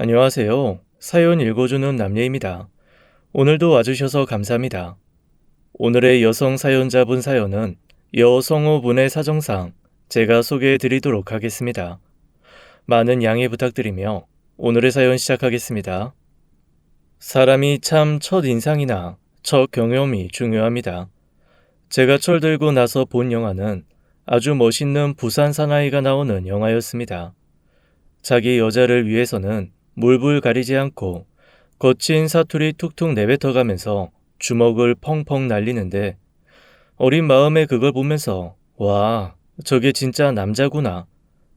안녕하세요. 사연 읽어주는 남예입니다. 오늘도 와주셔서 감사합니다. 오늘의 여성 사연자분 사연은 여성호분의 사정상 제가 소개해 드리도록 하겠습니다. 많은 양해 부탁드리며 오늘의 사연 시작하겠습니다. 사람이 참 첫인상이나 첫 경험이 중요합니다. 제가 철들고 나서 본 영화는 아주 멋있는 부산 사나이가 나오는 영화였습니다. 자기 여자를 위해서는 물불 가리지 않고 거친 사투리 툭툭 내뱉어가면서 주먹을 펑펑 날리는데 어린 마음에 그걸 보면서 와, 저게 진짜 남자구나.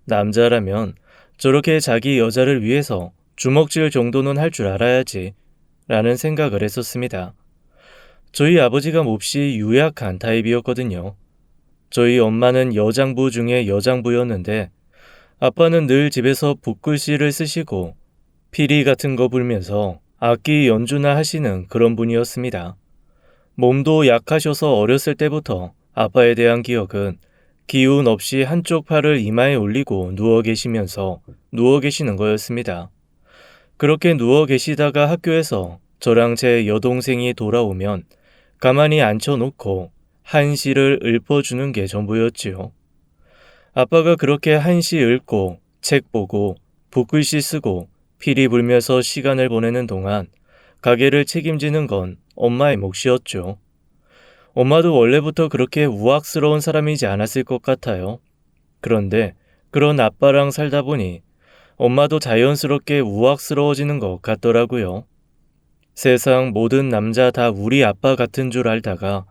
남자라면 저렇게 자기 여자를 위해서 주먹질 정도는 할 줄 알아야지 라는 생각을 했었습니다. 저희 아버지가 몹시 유약한 타입이었거든요. 저희 엄마는 여장부 중에 여장부였는데 아빠는 늘 집에서 붓글씨를 쓰시고 피리 같은 거 불면서 악기 연주나 하시는 그런 분이었습니다. 몸도 약하셔서 어렸을 때부터 아빠에 대한 기억은 기운 없이 한쪽 팔을 이마에 올리고 누워 계시면서 누워 계시는 거였습니다. 그렇게 누워 계시다가 학교에서 저랑 제 여동생이 돌아오면 가만히 앉혀놓고 한시를 읊어주는 게 전부였지요. 아빠가 그렇게 한시 읊고 책 보고 붓글씨 쓰고 피리 불면서 시간을 보내는 동안 가게를 책임지는 건 엄마의 몫이었죠. 엄마도 원래부터 그렇게 우악스러운 사람이지 않았을 것 같아요. 그런데 그런 아빠랑 살다 보니 엄마도 자연스럽게 우악스러워지는 것 같더라고요. 세상 모든 남자 다 우리 아빠 같은 줄 알다가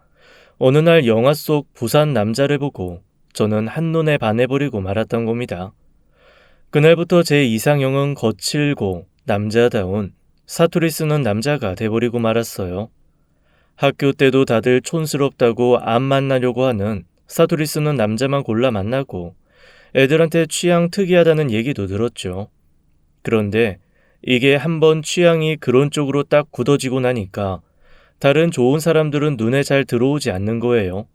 어느 날 영화 속 부산 남자를 보고 저는 한눈에 반해버리고 말았던 겁니다. 그날부터 제 이상형은 거칠고 남자다운 사투리 쓰는 남자가 돼버리고 말았어요. 학교 때도 다들 촌스럽다고 안 만나려고 하는 사투리 쓰는 남자만 골라 만나고 애들한테 취향 특이하다는 얘기도 들었죠. 그런데 이게 한번 취향이 그런 쪽으로 딱 굳어지고 나니까 다른 좋은 사람들은 눈에 잘 들어오지 않는 거예요.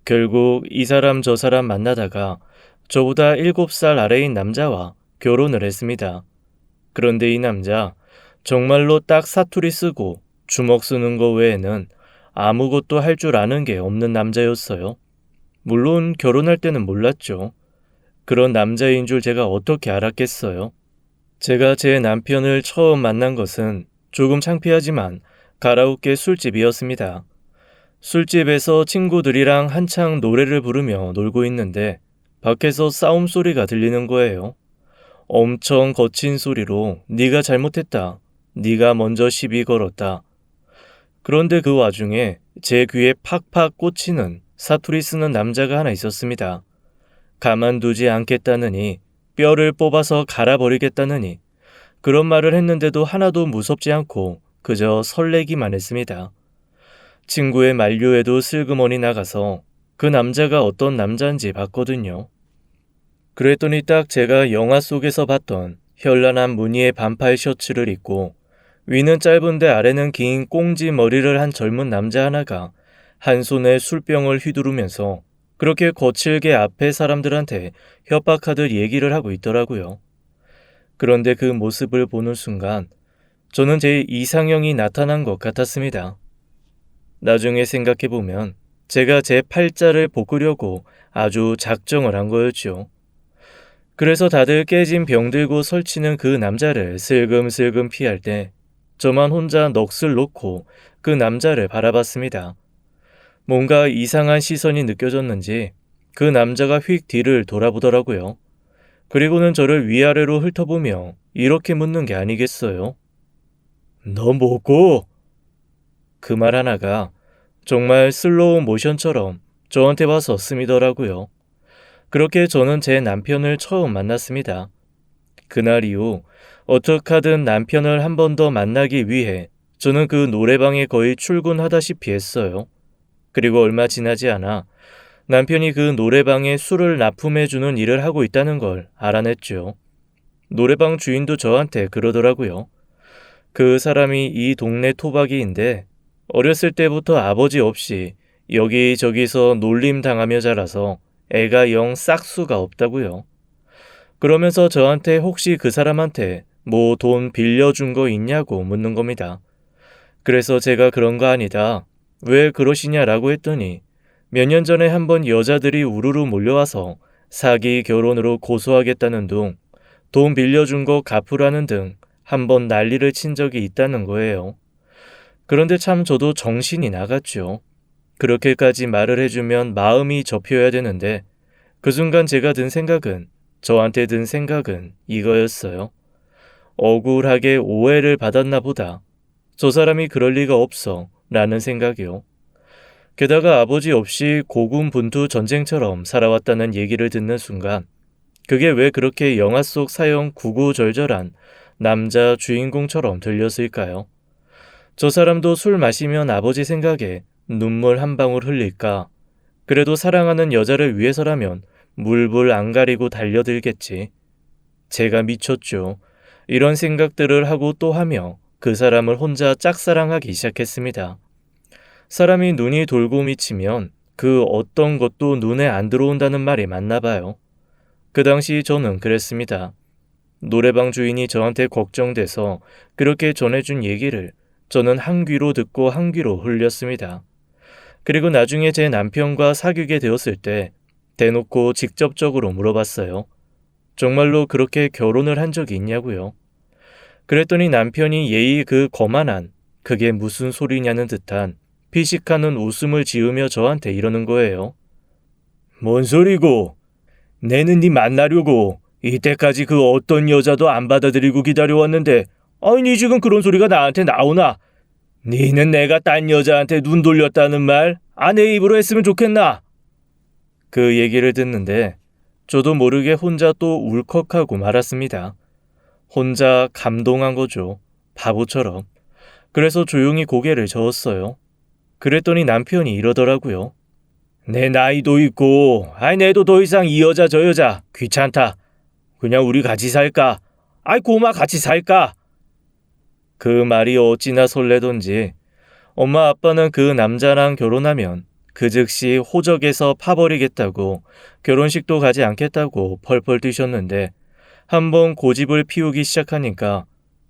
결국 이 사람 저 사람 만나다가 저보다 7살 아래인 남자와 결혼을 했습니다. 그런데 이 남자 정말로 딱 사투리 쓰고 주먹 쓰는 거 외에는 아무것도 할 줄 아는 게 없는 남자였어요. 물론 결혼할 때는 몰랐죠. 그런 남자인 줄 제가 어떻게 알았겠어요. 제가 제 남편을 처음 만난 것은 조금 창피하지만 가라오케 술집이었습니다. 술집에서 친구들이랑 한창 노래를 부르며 놀고 있는데 밖에서 싸움 소리가 들리는 거예요. 엄청 거친 소리로 네가 잘못했다. 네가 먼저 시비 걸었다. 그런데 그 와중에 제 귀에 팍팍 꽂히는 사투리 쓰는 남자가 하나 있었습니다. 가만두지 않겠다느니 뼈를 뽑아서 갈아버리겠다느니 그런 말을 했는데도 하나도 무섭지 않고 그저 설레기만 했습니다. 친구의 만류에도 슬그머니 나가서 그 남자가 어떤 남자인지 봤거든요. 그랬더니 딱 제가 영화 속에서 봤던 현란한 무늬의 반팔 셔츠를 입고 위는 짧은데 아래는 긴 꽁지 머리를 한 젊은 남자 하나가 한 손에 술병을 휘두르면서 그렇게 거칠게 앞에 사람들한테 협박하듯 얘기를 하고 있더라고요. 그런데 그 모습을 보는 순간 저는 제 이상형이 나타난 것 같았습니다. 나중에 생각해보면 제가 제 팔자를 볶으려고 아주 작정을 한 거였죠. 그래서 다들 깨진 병 들고 설치는 그 남자를 슬금슬금 피할 때 저만 혼자 넋을 놓고 그 남자를 바라봤습니다. 뭔가 이상한 시선이 느껴졌는지 그 남자가 휙 뒤를 돌아보더라고요. 그리고는 저를 위아래로 훑어보며 이렇게 묻는 게 아니겠어요? 너 뭐고? 그 말 하나가 정말 슬로우 모션처럼 저한테 와서 스미더라고요. 그렇게 저는 제 남편을 처음 만났습니다. 그날 이후 어떻게 하든 남편을 한 번 더 만나기 위해 저는 그 노래방에 거의 출근하다시피 했어요. 그리고 얼마 지나지 않아 남편이 그 노래방에 술을 납품해주는 일을 하고 있다는 걸 알아냈죠. 노래방 주인도 저한테 그러더라고요. 그 사람이 이 동네 토박이인데 어렸을 때부터 아버지 없이 여기저기서 놀림 당하며 자라서 애가 영 싹수가 없다고요. 그러면서 저한테 혹시 그 사람한테 뭐 돈 빌려준 거 있냐고 묻는 겁니다. 그래서 제가 그런 거 아니다. 왜 그러시냐라고 했더니 몇 년 전에 한번 여자들이 우르르 몰려와서 사기 결혼으로 고소하겠다는 둥, 돈 빌려준 거 갚으라는 등 한번 난리를 친 적이 있다는 거예요. 그런데 참 저도 정신이 나갔죠. 그렇게까지 말을 해주면 마음이 접혀야 되는데 그 순간 저한테 든 생각은 이거였어요. 억울하게 오해를 받았나 보다. 저 사람이 그럴 리가 없어 라는 생각이요. 게다가 아버지 없이 고군분투 전쟁처럼 살아왔다는 얘기를 듣는 순간 그게 왜 그렇게 영화 속 사형 구구절절한 남자 주인공처럼 들렸을까요? 저 사람도 술 마시면 아버지 생각에 눈물 한 방울 흘릴까? 그래도 사랑하는 여자를 위해서라면 물불 안 가리고 달려들겠지. 제가 미쳤죠. 이런 생각들을 하고 또 하며 그 사람을 혼자 짝사랑하기 시작했습니다. 사람이 눈이 돌고 미치면 그 어떤 것도 눈에 안 들어온다는 말이 맞나 봐요. 그 당시 저는 그랬습니다. 노래방 주인이 저한테 걱정돼서 그렇게 전해준 얘기를 저는 한 귀로 듣고 한 귀로 흘렸습니다. 그리고 나중에 제 남편과 사귀게 되었을 때 대놓고 직접적으로 물어봤어요. 정말로 그렇게 결혼을 한 적이 있냐고요. 그랬더니 남편이 예의 그 거만한 그게 무슨 소리냐는 듯한 피식하는 웃음을 지으며 저한테 이러는 거예요. 뭔 소리고? 내는 네 만나려고 이때까지 그 어떤 여자도 안 받아들이고 기다려왔는데 아니 네 지금 그런 소리가 나한테 나오나? 니는 내가 딴 여자한테 눈 돌렸다는 말 아내 입으로 했으면 좋겠나? 그 얘기를 듣는데 저도 모르게 혼자 또 울컥하고 말았습니다. 혼자 감동한 거죠. 바보처럼. 그래서 조용히 고개를 저었어요. 그랬더니 남편이 이러더라고요. 내 나이도 있고 내도 더 이상 이 여자 저 여자 귀찮다. 그냥 우리 같이 살까? 고마 같이 살까? 그 말이 어찌나 설레던지 엄마 아빠는 그 남자랑 결혼하면 그 즉시 호적에서 파버리겠다고 결혼식도 가지 않겠다고 펄펄 뛰셨는데 한번 고집을 피우기 시작하니까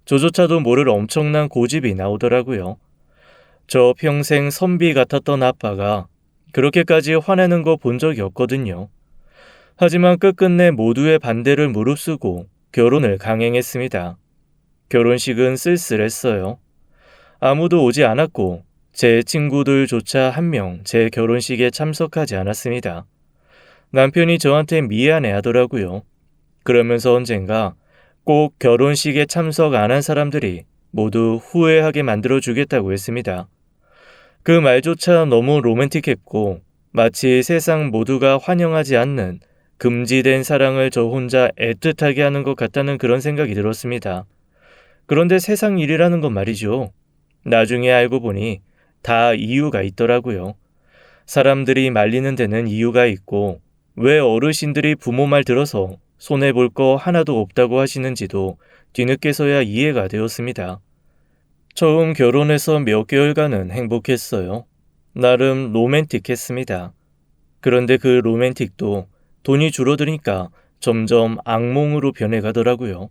저조차도 모를 엄청난 고집이 나오더라고요. 저 평생 선비 같았던 아빠가 그렇게까지 화내는 거 본 적이 없거든요. 하지만 끝끝내 모두의 반대를 무릅쓰고 결혼을 강행했습니다. 결혼식은 쓸쓸했어요. 아무도 오지 않았고 제 친구들조차 한 명 제 결혼식에 참석하지 않았습니다. 남편이 저한테 미안해 하더라고요. 그러면서 언젠가 꼭 결혼식에 참석 안 한 사람들이 모두 후회하게 만들어주겠다고 했습니다. 그 말조차 너무 로맨틱했고 마치 세상 모두가 환영하지 않는 금지된 사랑을 저 혼자 애틋하게 하는 것 같다는 그런 생각이 들었습니다. 그런데 세상 일이라는 건 말이죠. 나중에 알고 보니 다 이유가 있더라고요. 사람들이 말리는 데는 이유가 있고 왜 어르신들이 부모 말 들어서 손해볼 거 하나도 없다고 하시는지도 뒤늦게서야 이해가 되었습니다. 처음 결혼해서 몇 개월간은 행복했어요. 나름 로맨틱했습니다. 그런데 그 로맨틱도 돈이 줄어드니까 점점 악몽으로 변해가더라고요.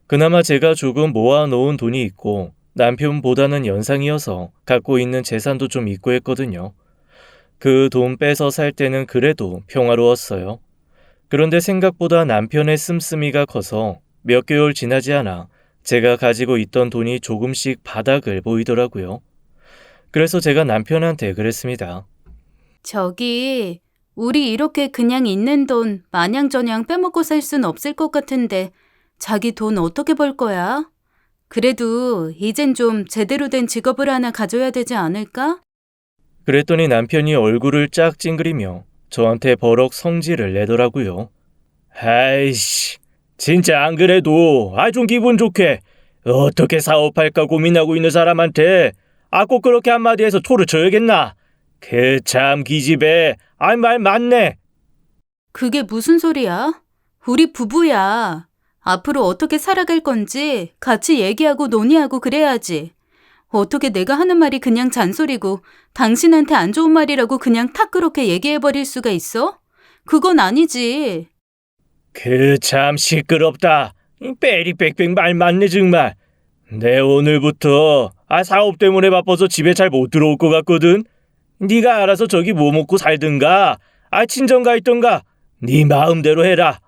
그나마 제가 조금 모아놓은 돈이 있고 남편보다는 연상이어서 갖고 있는 재산도 좀 있고 했거든요. 그 돈 빼서 살 때는 그래도 평화로웠어요. 그런데 생각보다 남편의 씀씀이가 커서 몇 개월 지나지 않아 제가 가지고 있던 돈이 조금씩 바닥을 보이더라고요. 그래서 제가 남편한테 그랬습니다. 저기, 우리 이렇게 그냥 있는 돈 마냥저냥 빼먹고 살 순 없을 것 같은데 자기 돈 어떻게 벌 거야? 그래도 이젠 좀 제대로 된 직업을 하나 가져야 되지 않을까? 그랬더니 남편이 얼굴을 쫙 찡그리며 저한테 버럭 성질을 내더라고요. 아이씨, 진짜 안 그래도 좀 기분 좋게 어떻게 사업할까 고민하고 있는 사람한테 꼭 그렇게 한마디 해서 초를 쳐야겠나? 그 참 기집애, 말 맞네. 그게 무슨 소리야? 우리 부부야. 앞으로 어떻게 살아갈 건지 같이 얘기하고 논의하고 그래야지. 어떻게 내가 하는 말이 그냥 잔소리고 당신한테 안 좋은 말이라고 그냥 탁 그렇게 얘기해버릴 수가 있어? 그건 아니지. 그 참 시끄럽다. 빼리빽빽 말 맞네 정말. 내 오늘부터 사업 때문에 바빠서 집에 잘 못 들어올 것 같거든. 네가 알아서 저기 뭐 먹고 살든가 친정 가 있던가 네 마음대로 해라.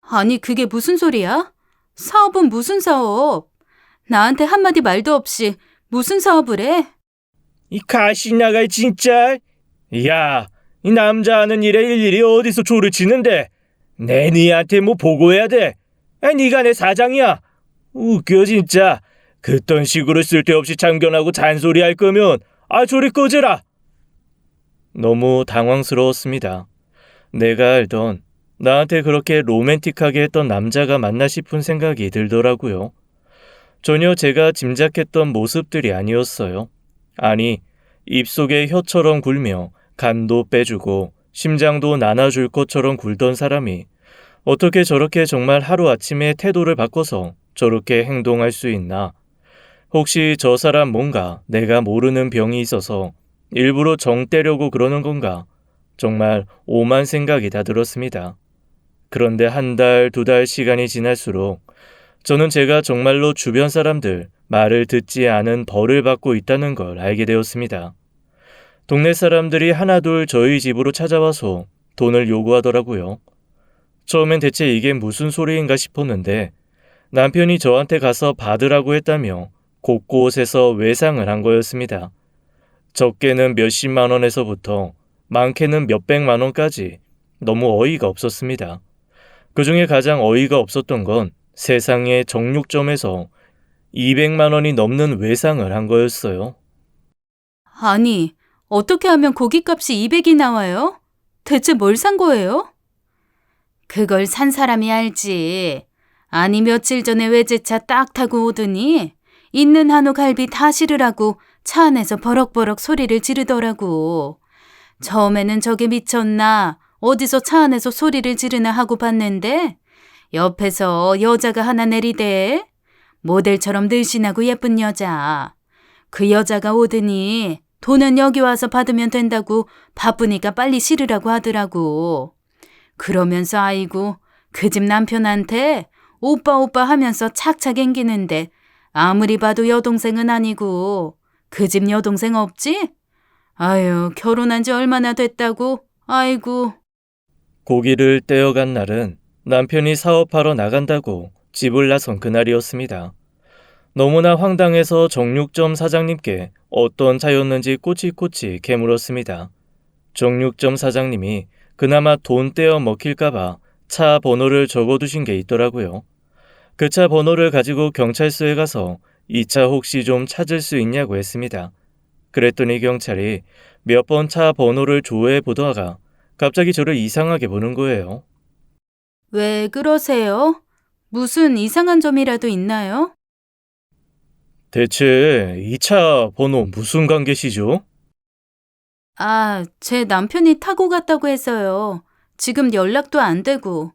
아니, 그게 무슨 소리야? 사업은 무슨 사업? 나한테 한마디 말도 없이 무슨 사업을 해? 이 가시나가 진짜. 야, 이 남자 하는 일에 일일이 어디서 조를 치는데 내 니한테 뭐 보고해야 돼? 네가 내 사장이야. 웃겨 진짜. 그딴 식으로 쓸데없이 참견하고 잔소리할 거면 저리 꺼져라. 너무 당황스러웠습니다. 내가 알던 나한테 그렇게 로맨틱하게 했던 남자가 맞나 싶은 생각이 들더라고요. 전혀 제가 짐작했던 모습들이 아니었어요. 아니, 입속에 혀처럼 굴며 간도 빼주고 심장도 나눠줄 것처럼 굴던 사람이 어떻게 저렇게 정말 하루아침에 태도를 바꿔서 저렇게 행동할 수 있나? 혹시 저 사람 뭔가 내가 모르는 병이 있어서 일부러 정 떼려고 그러는 건가? 정말 오만 생각이 다 들었습니다. 그런데 한 달, 두 달 시간이 지날수록 저는 제가 정말로 주변 사람들 말을 듣지 않은 벌을 받고 있다는 걸 알게 되었습니다. 동네 사람들이 하나둘 저희 집으로 찾아와서 돈을 요구하더라고요. 처음엔 대체 이게 무슨 소리인가 싶었는데 남편이 저한테 가서 받으라고 했다며 곳곳에서 외상을 한 거였습니다. 적게는 몇십만 원에서부터 많게는 몇백만 원까지 너무 어이가 없었습니다. 그중에 가장 어이가 없었던 건 세상의 정육점에서 200만 원이 넘는 외상을 한 거였어요. 아니, 어떻게 하면 고깃값이 200이 나와요? 대체 뭘 산 거예요? 그걸 산 사람이 알지. 아니, 며칠 전에 외제차 딱 타고 오더니 있는 한우 갈비 다 실으라고 차 안에서 버럭버럭 소리를 지르더라고. 처음에는 저게 미쳤나? 어디서 차 안에서 소리를 지르나 하고 봤는데 옆에서 여자가 하나 내리대. 모델처럼 늘씬하고 예쁜 여자. 그 여자가 오더니 돈은 여기 와서 받으면 된다고 바쁘니까 빨리 실으라고 하더라고. 그러면서 아이고, 그 집 남편한테 오빠 오빠 하면서 착착 앵기는데 아무리 봐도 여동생은 아니고. 그 집 여동생 없지? 아유, 결혼한 지 얼마나 됐다고. 아이고. 고기를 떼어간 날은 남편이 사업하러 나간다고 집을 나선 그날이었습니다. 너무나 황당해서 정육점 사장님께 어떤 차였는지 꼬치꼬치 캐물었습니다. 정육점 사장님이 그나마 돈 떼어 먹힐까봐 차 번호를 적어두신 게 있더라고요. 그 차 번호를 가지고 경찰서에 가서 이 차 혹시 좀 찾을 수 있냐고 했습니다. 그랬더니 경찰이 몇 번 차 번호를 조회해 보다가 갑자기 저를 이상하게 보는 거예요. 왜 그러세요? 무슨 이상한 점이라도 있나요? 대체 이 차 번호 무슨 관계시죠? 제 남편이 타고 갔다고 해서요. 지금 연락도 안 되고.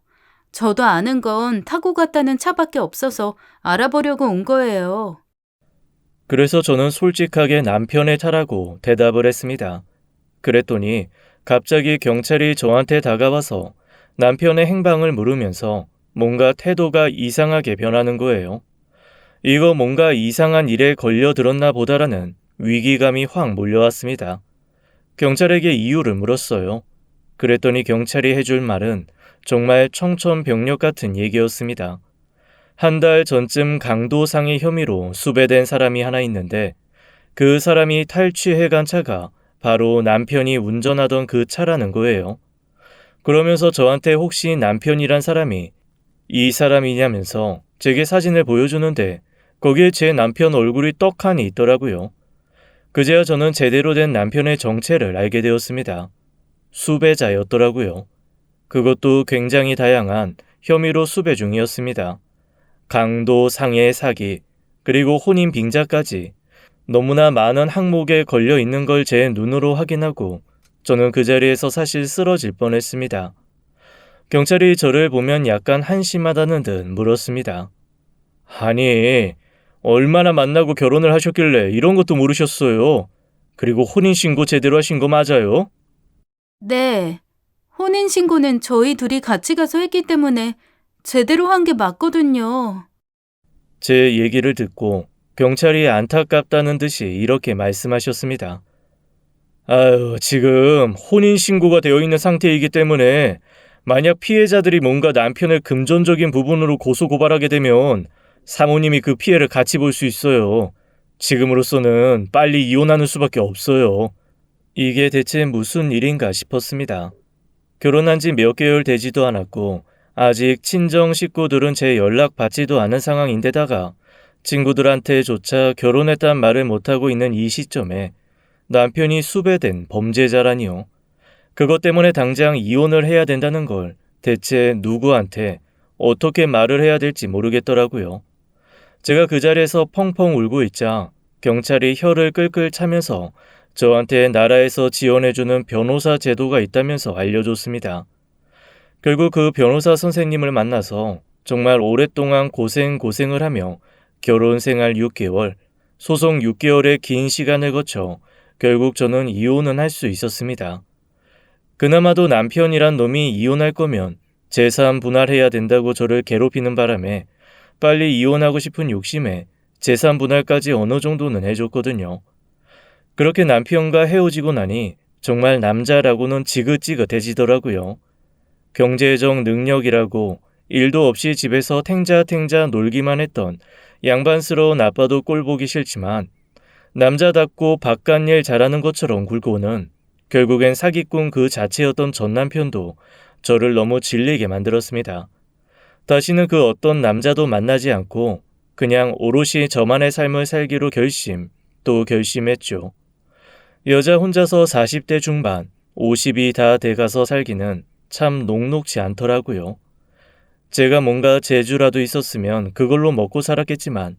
저도 아는 건 타고 갔다는 차밖에 없어서 알아보려고 온 거예요. 그래서 저는 솔직하게 남편의 차라고 대답을 했습니다. 그랬더니 갑자기 경찰이 저한테 다가와서 남편의 행방을 물으면서 뭔가 태도가 이상하게 변하는 거예요. 이거 뭔가 이상한 일에 걸려들었나 보다라는 위기감이 확 몰려왔습니다. 경찰에게 이유를 물었어요. 그랬더니 경찰이 해줄 말은 정말 청천벽력 같은 얘기였습니다. 한 달 전쯤 강도상의 혐의로 수배된 사람이 하나 있는데 그 사람이 탈취해간 차가 바로 남편이 운전하던 그 차라는 거예요. 그러면서 저한테 혹시 남편이란 사람이 이 사람이냐면서 제게 사진을 보여주는데 거기에 제 남편 얼굴이 떡하니 있더라고요. 그제야 저는 제대로 된 남편의 정체를 알게 되었습니다. 수배자였더라고요. 그것도 굉장히 다양한 혐의로 수배 중이었습니다. 강도, 상해, 사기, 그리고 혼인 빙자까지 너무나 많은 항목에 걸려 있는 걸 제 눈으로 확인하고 저는 그 자리에서 사실 쓰러질 뻔했습니다. 경찰이 저를 보면 약간 한심하다는 듯 물었습니다. 아니, 얼마나 만나고 결혼을 하셨길래 이런 것도 모르셨어요? 그리고 혼인신고 제대로 하신 거 맞아요? 네. 혼인신고는 저희 둘이 같이 가서 했기 때문에 제대로 한 게 맞거든요. 제 얘기를 듣고 경찰이 안타깝다는 듯이 이렇게 말씀하셨습니다. 아유, 지금 혼인신고가 되어 있는 상태이기 때문에 만약 피해자들이 뭔가 남편을 금전적인 부분으로 고소고발하게 되면 사모님이 그 피해를 같이 볼 수 있어요. 지금으로서는 빨리 이혼하는 수밖에 없어요. 이게 대체 무슨 일인가 싶었습니다. 결혼한 지 몇 개월 되지도 않았고 아직 친정 식구들은 제 연락 받지도 않은 상황인데다가 친구들한테조차 결혼했단 말을 못하고 있는 이 시점에 남편이 수배된 범죄자라니요. 그것 때문에 당장 이혼을 해야 된다는 걸 대체 누구한테 어떻게 말을 해야 될지 모르겠더라고요. 제가 그 자리에서 펑펑 울고 있자 경찰이 혀를 끌끌 차면서 저한테 나라에서 지원해주는 변호사 제도가 있다면서 알려줬습니다. 결국 그 변호사 선생님을 만나서 정말 오랫동안 고생을 하며 결혼 생활 6개월, 소송 6개월의 긴 시간을 거쳐 결국 저는 이혼은 할 수 있었습니다. 그나마도 남편이란 놈이 이혼할 거면 재산 분할해야 된다고 저를 괴롭히는 바람에 빨리 이혼하고 싶은 욕심에 재산 분할까지 어느 정도는 해줬거든요. 그렇게 남편과 헤어지고 나니 정말 남자라고는 지긋지긋해지더라고요. 경제적 능력이라고 일도 없이 집에서 탱자탱자 놀기만 했던 양반스러운 아빠도 꼴보기 싫지만 남자답고 바깥일 잘하는 것처럼 굴고는 결국엔 사기꾼 그 자체였던 전 남편도 저를 너무 질리게 만들었습니다. 다시는 그 어떤 남자도 만나지 않고 그냥 오롯이 저만의 삶을 살기로 또 결심했죠. 여자 혼자서 40대 중반, 50이 다 돼가서 살기는 참 녹록지 않더라고요. 제가 뭔가 재주라도 있었으면 그걸로 먹고 살았겠지만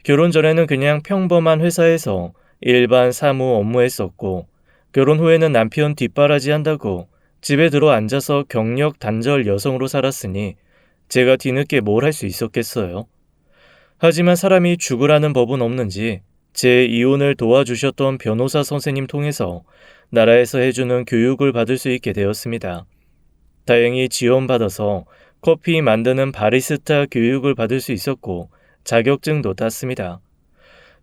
결혼 전에는 그냥 평범한 회사에서 일반 사무 업무했었고 결혼 후에는 남편 뒷바라지 한다고 집에 들어 앉아서 경력 단절 여성으로 살았으니 제가 뒤늦게 뭘 할 수 있었겠어요. 하지만 사람이 죽으라는 법은 없는지 제 이혼을 도와주셨던 변호사 선생님 통해서 나라에서 해주는 교육을 받을 수 있게 되었습니다. 다행히 지원받아서 커피 만드는 바리스타 교육을 받을 수 있었고 자격증도 땄습니다.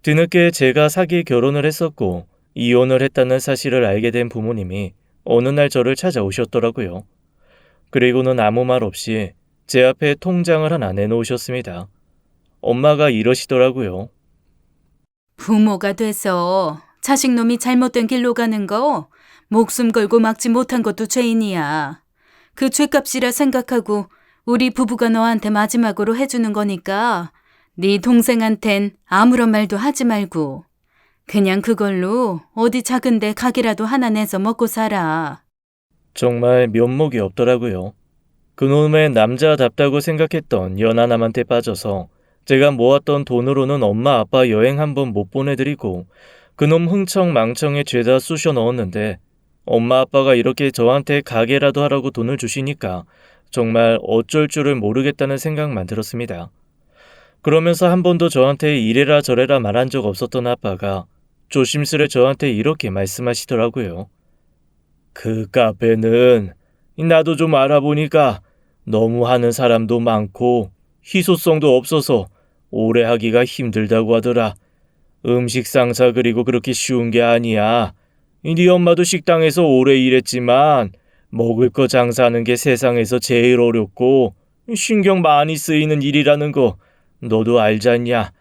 뒤늦게 제가 사기 결혼을 했었고 이혼을 했다는 사실을 알게 된 부모님이 어느 날 저를 찾아오셨더라고요. 그리고는 아무 말 없이 제 앞에 통장을 하나 내놓으셨습니다. 엄마가 이러시더라고요. 부모가 돼서 자식놈이 잘못된 길로 가는 거 목숨 걸고 막지 못한 것도 죄인이야. 그 죄값이라 생각하고 우리 부부가 너한테 마지막으로 해주는 거니까 네 동생한텐 아무런 말도 하지 말고 그냥 그걸로 어디 작은데 가게라도 하나 내서 먹고 살아. 정말 면목이 없더라고요. 그놈의 남자답다고 생각했던 연하남한테 빠져서 제가 모았던 돈으로는 엄마 아빠 여행 한번 못 보내드리고 그놈 흥청망청에 죄다 쑤셔 넣었는데 엄마 아빠가 이렇게 저한테 가게라도 하라고 돈을 주시니까 정말 어쩔 줄을 모르겠다는 생각만 들었습니다. 그러면서 한 번도 저한테 이래라 저래라 말한 적 없었던 아빠가 조심스레 저한테 이렇게 말씀하시더라고요. 그 카페는 나도 좀 알아보니까 너무 하는 사람도 많고 희소성도 없어서 오래 하기가 힘들다고 하더라. 음식 상사 그리고 그렇게 쉬운 게 아니야. 네 엄마도 식당에서 오래 일했지만 먹을 거 장사하는 게 세상에서 제일 어렵고 신경 많이 쓰이는 일이라는 거 너도 알잖냐.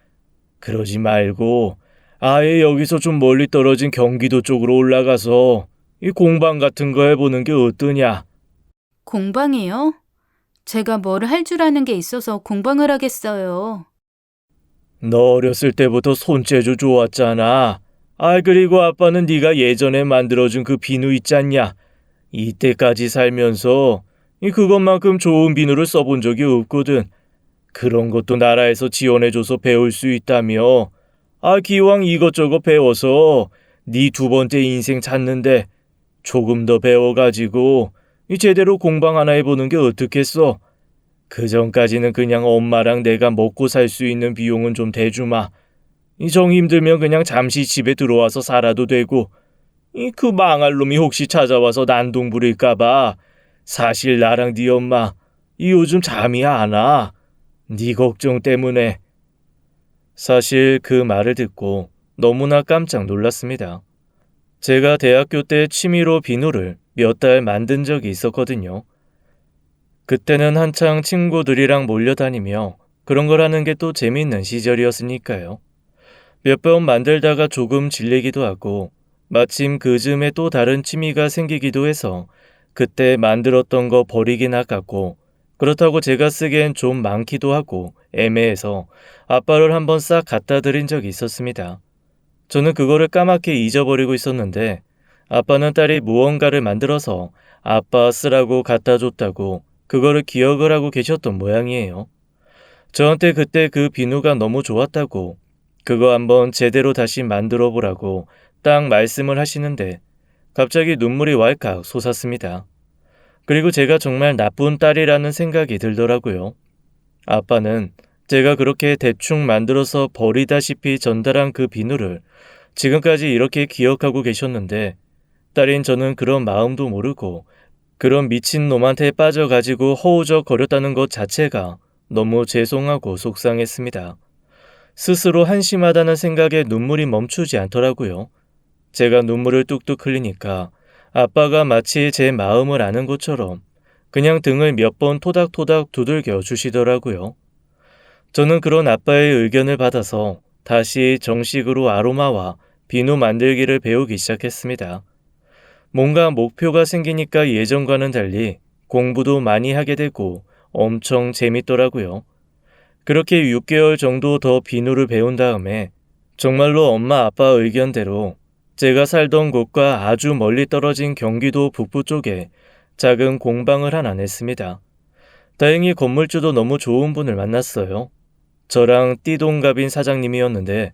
그러지 말고 아예 여기서 좀 멀리 떨어진 경기도 쪽으로 올라가서 이 공방 같은 거 해보는 게 어떠냐. 공방이요? 제가 뭘 할 줄 아는 게 있어서 공방을 하겠어요. 너 어렸을 때부터 손재주 좋았잖아. 그리고 아빠는 네가 예전에 만들어준 그 비누 있잖냐. 이때까지 살면서 그것만큼 좋은 비누를 써본 적이 없거든. 그런 것도 나라에서 지원해줘서 배울 수 있다며. 기왕 이것저것 배워서 네 두 번째 인생 찾는데 조금 더 배워가지고 제대로 공방 하나 해보는 게 어떻겠어? 그 전까지는 그냥 엄마랑 내가 먹고 살 수 있는 비용은 좀 대주마. 정 힘들면 그냥 잠시 집에 들어와서 살아도 되고 그 망할 놈이 혹시 찾아와서 난동 부릴까봐 사실 나랑 네 엄마 이 요즘 잠이 안 와. 네 걱정 때문에. 사실 그 말을 듣고 너무나 깜짝 놀랐습니다. 제가 대학교 때 취미로 비누를 몇 달 만든 적이 있었거든요. 그때는 한창 친구들이랑 몰려다니며 그런 걸 하는 게 또 재미있는 시절이었으니까요. 몇 번 만들다가 조금 질리기도 하고 마침 그 즈음에 또 다른 취미가 생기기도 해서 그때 만들었던 거 버리긴 아깝고 그렇다고 제가 쓰기엔 좀 많기도 하고 애매해서 아빠를 한번 싹 갖다 드린 적이 있었습니다. 저는 그거를 까맣게 잊어버리고 있었는데 아빠는 딸이 무언가를 만들어서 아빠 쓰라고 갖다 줬다고 그거를 기억을 하고 계셨던 모양이에요. 저한테 그때 그 비누가 너무 좋았다고 그거 한번 제대로 다시 만들어 보라고 딱 말씀을 하시는데 갑자기 눈물이 왈칵 솟았습니다. 그리고 제가 정말 나쁜 딸이라는 생각이 들더라고요. 아빠는 제가 그렇게 대충 만들어서 버리다시피 전달한 그 비누를 지금까지 이렇게 기억하고 계셨는데 딸인 저는 그런 마음도 모르고 그런 미친 놈한테 빠져가지고 허우적거렸다는 것 자체가 너무 죄송하고 속상했습니다. 스스로 한심하다는 생각에 눈물이 멈추지 않더라고요. 제가 눈물을 뚝뚝 흘리니까 아빠가 마치 제 마음을 아는 것처럼 그냥 등을 몇 번 토닥토닥 두들겨 주시더라고요. 저는 그런 아빠의 의견을 받아서 다시 정식으로 아로마와 비누 만들기를 배우기 시작했습니다. 뭔가 목표가 생기니까 예전과는 달리 공부도 많이 하게 되고 엄청 재밌더라고요. 그렇게 6개월 정도 더 비누를 배운 다음에 정말로 엄마 아빠 의견대로 제가 살던 곳과 아주 멀리 떨어진 경기도 북부 쪽에 작은 공방을 하나 냈습니다. 다행히 건물주도 너무 좋은 분을 만났어요. 저랑 띠동갑인 사장님이었는데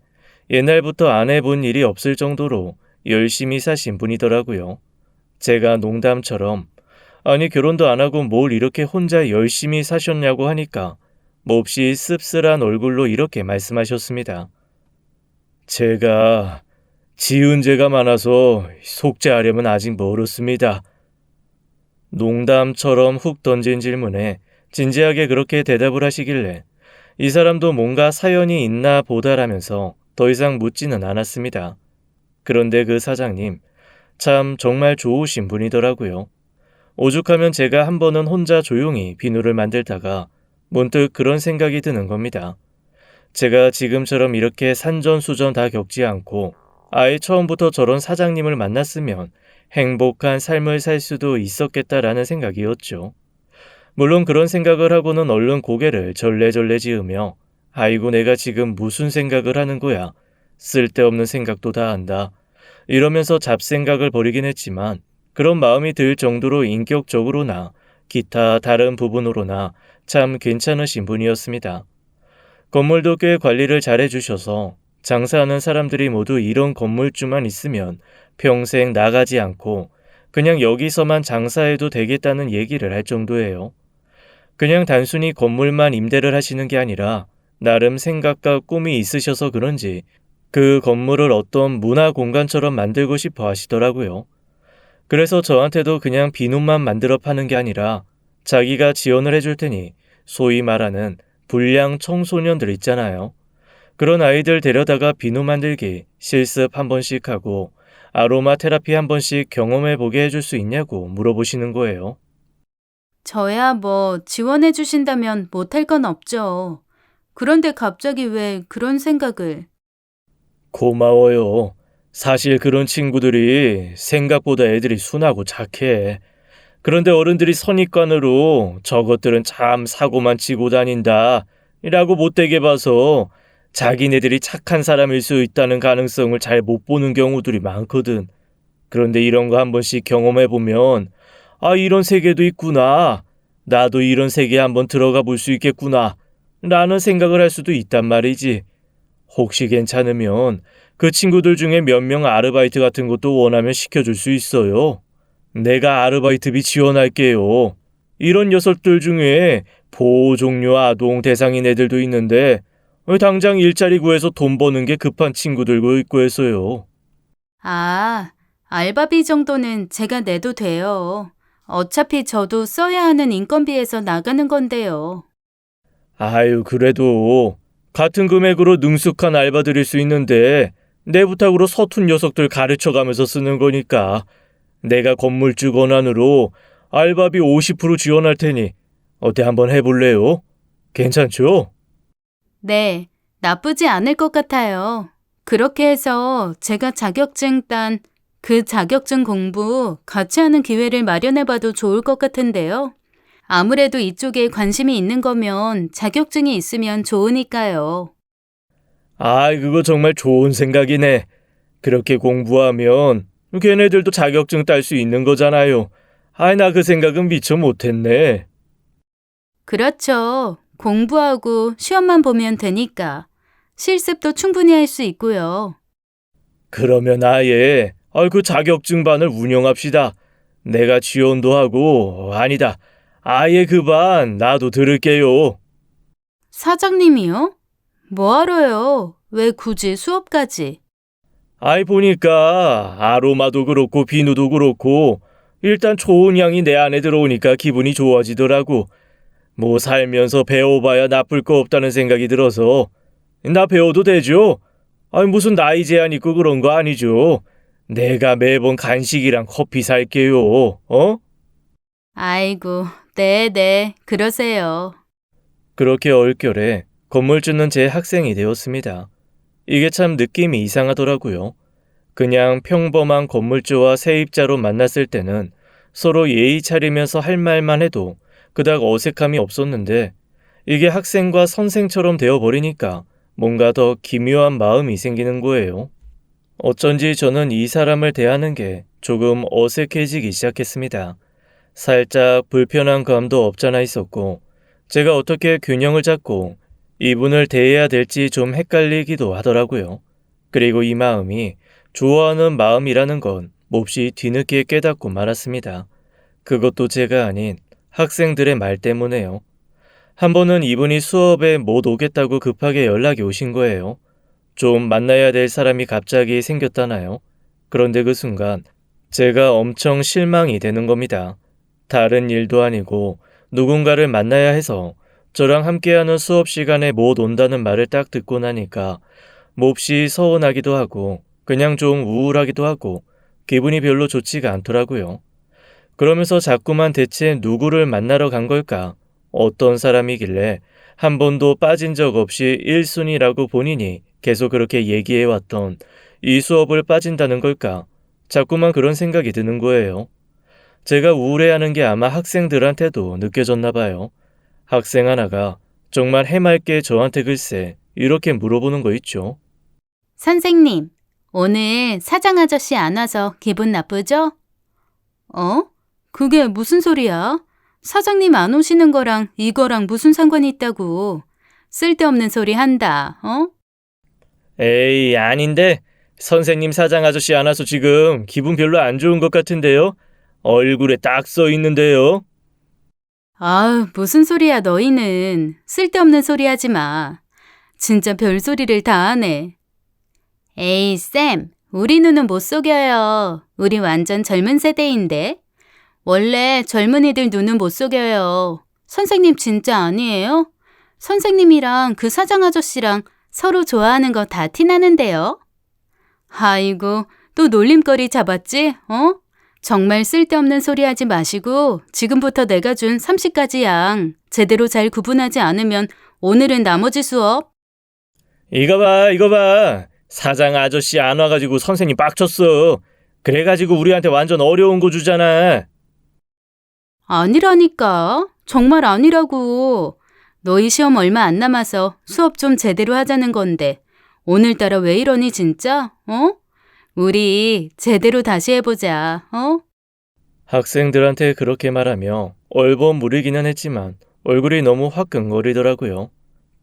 옛날부터 안 해본 일이 없을 정도로 열심히 사신 분이더라고요. 제가 농담처럼 아니 결혼도 안 하고 뭘 이렇게 혼자 열심히 사셨냐고 하니까 몹시 씁쓸한 얼굴로 이렇게 말씀하셨습니다. 제가 지은 죄가 많아서 속죄하려면 아직 멀었습니다. 농담처럼 훅 던진 질문에 진지하게 그렇게 대답을 하시길래 이 사람도 뭔가 사연이 있나 보다라면서 더 이상 묻지는 않았습니다. 그런데 그 사장님 참 정말 좋으신 분이더라고요. 오죽하면 제가 한 번은 혼자 조용히 비누를 만들다가 문득 그런 생각이 드는 겁니다. 제가 지금처럼 이렇게 산전수전 다 겪지 않고 아예 처음부터 저런 사장님을 만났으면 행복한 삶을 살 수도 있었겠다라는 생각이었죠. 물론 그런 생각을 하고는 얼른 고개를 절레절레 지으며 아이고 내가 지금 무슨 생각을 하는 거야. 쓸데없는 생각도 다 한다. 이러면서 잡생각을 버리긴 했지만 그런 마음이 들 정도로 인격적으로나 기타 다른 부분으로나 참 괜찮으신 분이었습니다. 건물도 꽤 관리를 잘해주셔서 장사하는 사람들이 모두 이런 건물주만 있으면 평생 나가지 않고 그냥 여기서만 장사해도 되겠다는 얘기를 할 정도예요. 그냥 단순히 건물만 임대를 하시는 게 아니라 나름 생각과 꿈이 있으셔서 그런지 그 건물을 어떤 문화 공간처럼 만들고 싶어 하시더라고요. 그래서 저한테도 그냥 비누만 만들어 파는 게 아니라 자기가 지원을 해줄 테니 소위 말하는 불량 청소년들 있잖아요. 그런 아이들 데려다가 비누 만들기 실습 한 번씩 하고 아로마 테라피 한 번씩 경험해 보게 해줄 수 있냐고 물어보시는 거예요. 저야 뭐 지원해 주신다면 못할 건 없죠. 그런데 갑자기 왜 그런 생각을? 고마워요. 사실 그런 친구들이 생각보다 애들이 순하고 착해. 그런데 어른들이 선입관으로 저것들은 참 사고만 치고 다닌다 라고 못되게 봐서 자기네들이 착한 사람일 수 있다는 가능성을 잘 못 보는 경우들이 많거든. 그런데 이런 거 한 번씩 경험해보면 아 이런 세계도 있구나. 나도 이런 세계에 한번 들어가 볼 수 있겠구나 라는 생각을 할 수도 있단 말이지. 혹시 괜찮으면 그 친구들 중에 몇 명 아르바이트 같은 것도 원하면 시켜줄 수 있어요. 내가 아르바이트비 지원할게요. 이런 녀석들 중에 보호 종료 아동 대상인 애들도 있는데 당장 일자리 구해서 돈 버는 게 급한 친구들도 있고 해서요. 아, 알바비 정도는 제가 내도 돼요. 어차피 저도 써야 하는 인건비에서 나가는 건데요. 아유, 그래도 같은 금액으로 능숙한 알바들일 수 있는데 내 부탁으로 서툰 녀석들 가르쳐가면서 쓰는 거니까 내가 건물주 권한으로 알바비 50% 지원할 테니 어때 한번 해볼래요? 괜찮죠? 네, 나쁘지 않을 것 같아요. 그렇게 해서 제가 자격증 딴 그 자격증 공부 같이 하는 기회를 마련해봐도 좋을 것 같은데요. 아무래도 이쪽에 관심이 있는 거면 자격증이 있으면 좋으니까요. 아, 그거 정말 좋은 생각이네. 그렇게 공부하면 걔네들도 자격증 딸 수 있는 거잖아요. 아이, 나 그 생각은 미처 못했네. 그렇죠. 공부하고 시험만 보면 되니까. 실습도 충분히 할 수 있고요. 그러면 아예 그 자격증반을 운영합시다. 내가 지원도 하고 아니다. 아예 그 반 나도 들을게요. 사장님이요? 뭐하러요? 왜 굳이 수업까지? 아이 보니까 아로마도 그렇고 비누도 그렇고 일단 좋은 향이 내 안에 들어오니까 기분이 좋아지더라고. 뭐 살면서 배워봐야 나쁠 거 없다는 생각이 들어서 나 배워도 되죠? 아니 무슨 나이 제한 있고 그런 거 아니죠? 내가 매번 간식이랑 커피 살게요. 어? 아이고, 네네, 그러세요. 그렇게 얼결에 건물주는 제 학생이 되었습니다. 이게 참 느낌이 이상하더라고요. 그냥 평범한 건물주와 세입자로 만났을 때는 서로 예의 차리면서 할 말만 해도 그닥 어색함이 없었는데 이게 학생과 선생처럼 되어버리니까 뭔가 더 기묘한 마음이 생기는 거예요. 어쩐지 저는 이 사람을 대하는 게 조금 어색해지기 시작했습니다. 살짝 불편한 감도 없잖아 있었고 제가 어떻게 균형을 잡고 이분을 대해야 될지 좀 헷갈리기도 하더라고요. 그리고 이 마음이 좋아하는 마음이라는 건 몹시 뒤늦게 깨닫고 말았습니다. 그것도 제가 아닌 학생들의 말 때문에요. 한 번은 이분이 수업에 못 오겠다고 급하게 연락이 오신 거예요. 좀 만나야 될 사람이 갑자기 생겼다나요? 그런데 그 순간 제가 엄청 실망이 되는 겁니다. 다른 일도 아니고 누군가를 만나야 해서 저랑 함께하는 수업 시간에 못 온다는 말을 딱 듣고 나니까 몹시 서운하기도 하고 그냥 좀 우울하기도 하고 기분이 별로 좋지가 않더라고요. 그러면서 자꾸만 대체 누구를 만나러 간 걸까? 어떤 사람이길래 한 번도 빠진 적 없이 1순위라고 본인이 계속 그렇게 얘기해왔던 이 수업을 빠진다는 걸까? 자꾸만 그런 생각이 드는 거예요. 제가 우울해하는 게 아마 학생들한테도 느껴졌나 봐요. 학생 하나가 정말 해맑게 저한테 글쎄 이렇게 물어보는 거 있죠. 선생님, 오늘 사장 아저씨 안 와서 기분 나쁘죠? 어? 그게 무슨 소리야? 사장님 안 오시는 거랑 이거랑 무슨 상관이 있다고. 쓸데없는 소리 한다, 어? 에이, 아닌데. 선생님 사장 아저씨 안 와서 지금 기분 별로 안 좋은 것 같은데요. 얼굴에 딱 써 있는데요. 아우, 무슨 소리야, 너희는. 쓸데없는 소리 하지 마. 진짜 별소리를 다 하네. 에이, 쌤, 우리 눈은 못 속여요. 우리 완전 젊은 세대인데. 원래 젊은이들 눈은 못 속여요. 선생님 진짜 아니에요? 선생님이랑 그 사장 아저씨랑 서로 좋아하는 거 다 티나는데요. 아이고, 또 놀림거리 잡았지? 어? 정말 쓸데없는 소리 하지 마시고 지금부터 내가 준 30가지 양 제대로 잘 구분하지 않으면 오늘은 나머지 수업. 이거 봐, 이거 봐. 사장 아저씨 안 와가지고 선생님 빡쳤어. 그래가지고 우리한테 완전 어려운 거 주잖아. 아니라니까. 정말 아니라고. 너희 시험 얼마 안 남아서 수업 좀 제대로 하자는 건데 오늘따라 왜 이러니 진짜? 어? 우리 제대로 다시 해보자. 어? 학생들한테 그렇게 말하며 얼버무리기는 했지만 얼굴이 너무 화끈거리더라고요.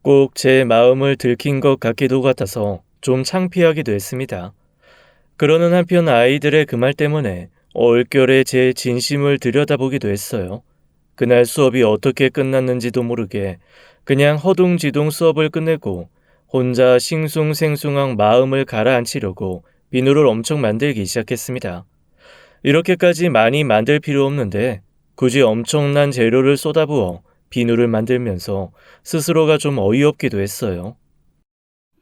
꼭 제 마음을 들킨 것 같기도 같아서 좀 창피하기도 했습니다. 그러는 한편 아이들의 그 말 때문에 얼결에 제 진심을 들여다보기도 했어요. 그날 수업이 어떻게 끝났는지도 모르게 그냥 허둥지둥 수업을 끝내고 혼자 싱숭생숭한 마음을 가라앉히려고 비누를 엄청 만들기 시작했습니다. 이렇게까지 많이 만들 필요 없는데 굳이 엄청난 재료를 쏟아부어 비누를 만들면서 스스로가 좀 어이없기도 했어요.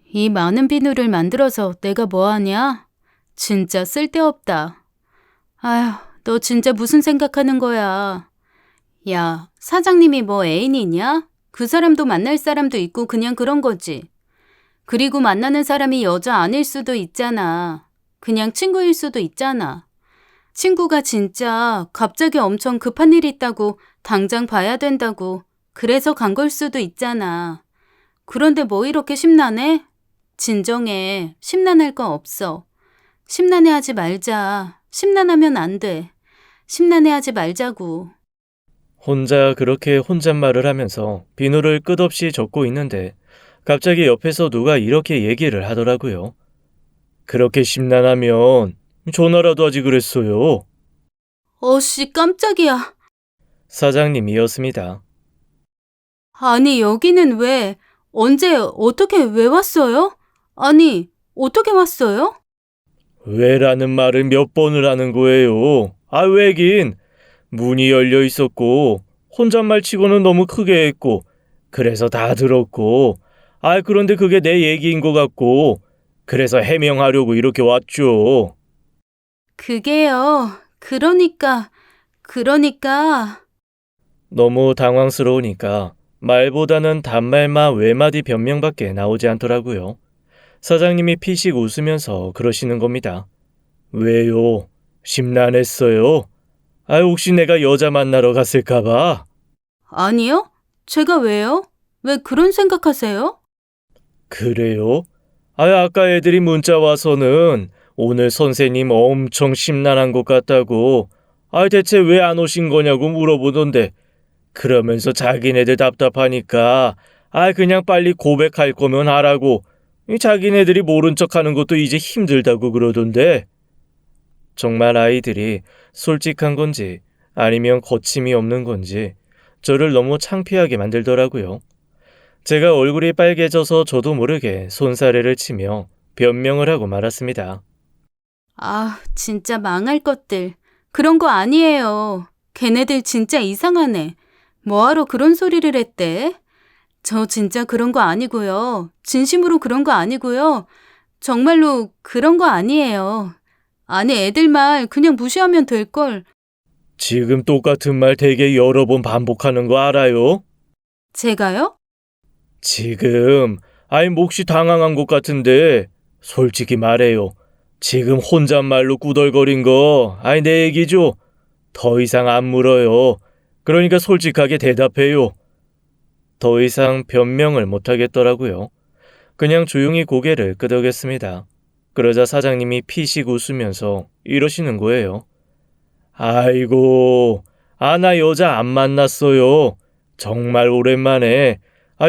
이 많은 비누를 만들어서 내가 뭐 하냐? 진짜 쓸데없다. 아휴, 너 진짜 무슨 생각하는 거야? 야, 사장님이 뭐 애인이냐? 그 사람도 만날 사람도 있고 그냥 그런 거지. 그리고 만나는 사람이 여자 아닐 수도 있잖아. 그냥 친구일 수도 있잖아. 친구가 진짜 갑자기 엄청 급한 일 있다고 당장 봐야 된다고 그래서 간 걸 수도 있잖아. 그런데 뭐 이렇게 심란해? 진정해. 심란할 거 없어. 심란해하지 말자. 심란하면 안 돼. 심란해하지 말자고. 혼자 그렇게 혼잣말을 하면서 비누를 끝없이 젓고 있는데 갑자기 옆에서 누가 이렇게 얘기를 하더라고요. 그렇게 심란하면 전화라도 하지 그랬어요. 어씨, 깜짝이야. 사장님이었습니다. 아니, 여기는 왜, 언제, 어떻게, 왜 왔어요? 아니, 어떻게 왔어요? 왜라는 말을 몇 번을 하는 거예요. 아, 왜긴. 문이 열려 있었고 혼잣말 치고는 너무 크게 했고 그래서 다 들었고 그런데 그게 내 얘기인 것 같고 그래서 해명하려고 이렇게 왔죠. 그게요. 그러니까. 너무 당황스러우니까 말보다는 단말마 외마디 변명밖에 나오지 않더라고요. 사장님이 피식 웃으면서 그러시는 겁니다. 왜요? 심란했어요? 혹시 내가 여자 만나러 갔을까봐? 아니요? 제가 왜요? 왜 그런 생각하세요? 그래요? 아까 애들이 문자 와서는 오늘 선생님 엄청 심란한 것 같다고 대체 왜 안 오신 거냐고 물어보던데 그러면서 자기네들 답답하니까 그냥 빨리 고백할 거면 하라고 자기네들이 모른 척하는 것도 이제 힘들다고 그러던데 정말 아이들이 솔직한 건지 아니면 거침이 없는 건지 저를 너무 창피하게 만들더라고요. 제가 얼굴이 빨개져서 저도 모르게 손사래를 치며 변명을 하고 말았습니다. 아, 진짜 망할 것들. 그런 거 아니에요. 걔네들 진짜 이상하네. 뭐하러 그런 소리를 했대? 저 진짜 그런 거 아니고요. 진심으로 그런 거 아니고요. 정말로 그런 거 아니에요. 아니, 애들 말 그냥 무시하면 될걸. 지금 똑같은 말 되게 여러 번 반복하는 거 알아요? 제가요? 지금 몹시 당황한 것 같은데 솔직히 말해요. 지금 혼잣말로 꾸덜거린 거 내 얘기죠? 더 이상 안 물어요. 그러니까 솔직하게 대답해요. 더 이상 변명을 못하겠더라고요. 그냥 조용히 고개를 끄덕였습니다. 그러자 사장님이 피식 웃으면서 이러시는 거예요. 아이고, 나 여자 안 만났어요. 정말 오랜만에,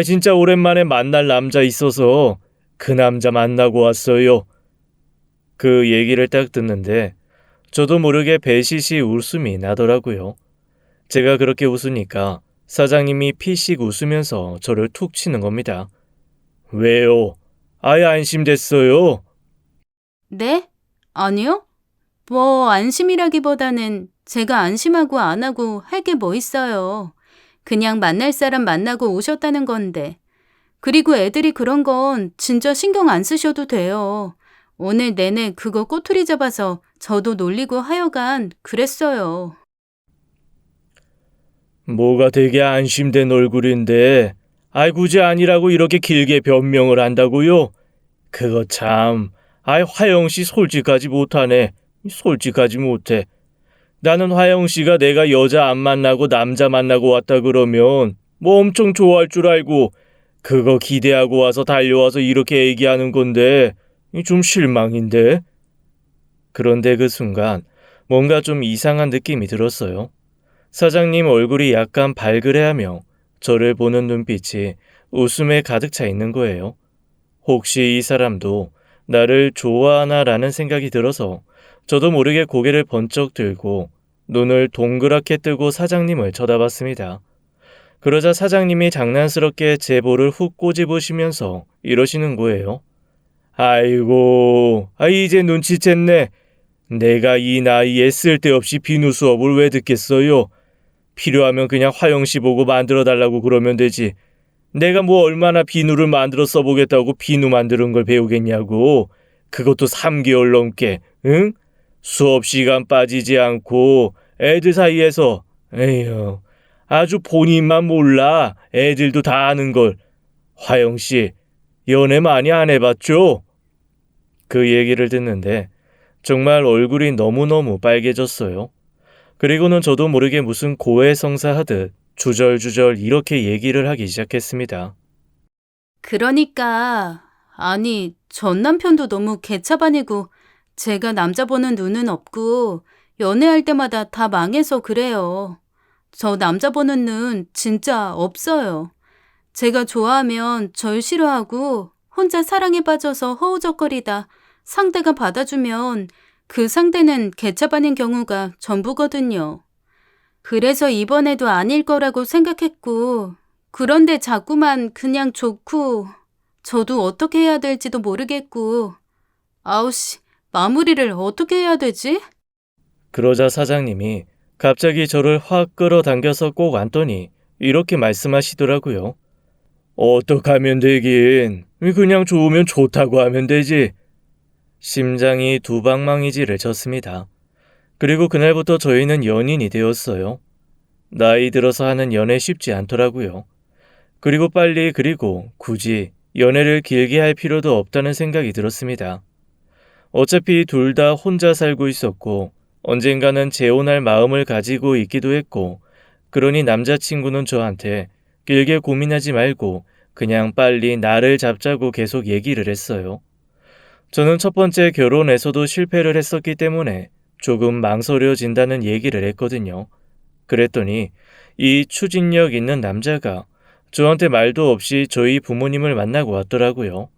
진짜 오랜만에 만날 남자 있어서 그 남자 만나고 왔어요. 그 얘기를 딱 듣는데 저도 모르게 배시시 웃음이 나더라고요. 제가 그렇게 웃으니까 사장님이 피식 웃으면서 저를 툭 치는 겁니다. 왜요? 아예 안심됐어요? 네? 아니요? 뭐, 안심이라기보다는 제가 안심하고 안 하고 할 게 뭐 있어요. 그냥 만날 사람 만나고 오셨다는 건데. 그리고 애들이 그런 건 진짜 신경 안 쓰셔도 돼요. 오늘 내내 그거 꼬투리 잡아서 저도 놀리고 하여간 그랬어요. 뭐가 되게 안심된 얼굴인데 굳이 아니라고 이렇게 길게 변명을 한다고요? 그거 참 화영씨 솔직하지 못하네. 솔직하지 못해. 나는 화영씨가 내가 여자 안 만나고 남자 만나고 왔다 그러면 뭐 엄청 좋아할 줄 알고 그거 기대하고 와서 달려와서 이렇게 얘기하는 건데 좀 실망인데. 그런데 그 순간 뭔가 좀 이상한 느낌이 들었어요. 사장님 얼굴이 약간 발그레하며 저를 보는 눈빛이 웃음에 가득 차 있는 거예요. 혹시 이 사람도 나를 좋아하나라는 생각이 들어서 저도 모르게 고개를 번쩍 들고 눈을 동그랗게 뜨고 사장님을 쳐다봤습니다. 그러자 사장님이 장난스럽게 제 볼을 훅 꼬집으시면서 이러시는 거예요. 아이고, 이제 눈치챘네. 내가 이 나이에 쓸데없이 비누 수업을 왜 듣겠어요? 필요하면 그냥 화영 씨 보고 만들어 달라고 그러면 되지. 내가 뭐 얼마나 비누를 만들어 써보겠다고 비누 만드는 걸 배우겠냐고. 그것도 3개월 넘게, 응? 수업 시간 빠지지 않고 애들 사이에서. 에휴, 아주 본인만 몰라. 애들도 다 아는 걸. 화영 씨, 연애 많이 안 해봤죠? 그 얘기를 듣는데 정말 얼굴이 너무너무 빨개졌어요. 그리고는 저도 모르게 무슨 고해성사하듯 주절주절 이렇게 얘기를 하기 시작했습니다. 그러니까, 아니, 전 남편도 너무 개차반이고, 제가 남자 보는 눈은 없고, 연애할 때마다 다 망해서 그래요. 저 남자 보는 눈 진짜 없어요. 제가 좋아하면 절 싫어하고, 혼자 사랑에 빠져서 허우적거리다 상대가 받아주면 그 상대는 개차반인 경우가 전부거든요. 그래서 이번에도 아닐 거라고 생각했고, 그런데 자꾸만 그냥 좋고, 저도 어떻게 해야 될지도 모르겠고, 아우씨, 마무리를 어떻게 해야 되지? 그러자 사장님이 갑자기 저를 확 끌어당겨서 꼭 안더니 이렇게 말씀하시더라고요. 어떡하면 되긴. 그냥 좋으면 좋다고 하면 되지. 심장이 두방망이질을 쳤습니다. 그리고 그날부터 저희는 연인이 되었어요. 나이 들어서 하는 연애 쉽지 않더라고요. 그리고 빨리 그리고 굳이 연애를 길게 할 필요도 없다는 생각이 들었습니다. 어차피 둘 다 혼자 살고 있었고 언젠가는 재혼할 마음을 가지고 있기도 했고 그러니 남자친구는 저한테 길게 고민하지 말고 그냥 빨리 나를 잡자고 계속 얘기를 했어요. 저는 첫 번째 결혼에서도 실패를 했었기 때문에 조금 망설여진다는 얘기를 했거든요. 그랬더니 이 추진력 있는 남자가 저한테 말도 없이 저희 부모님을 만나고 왔더라고요.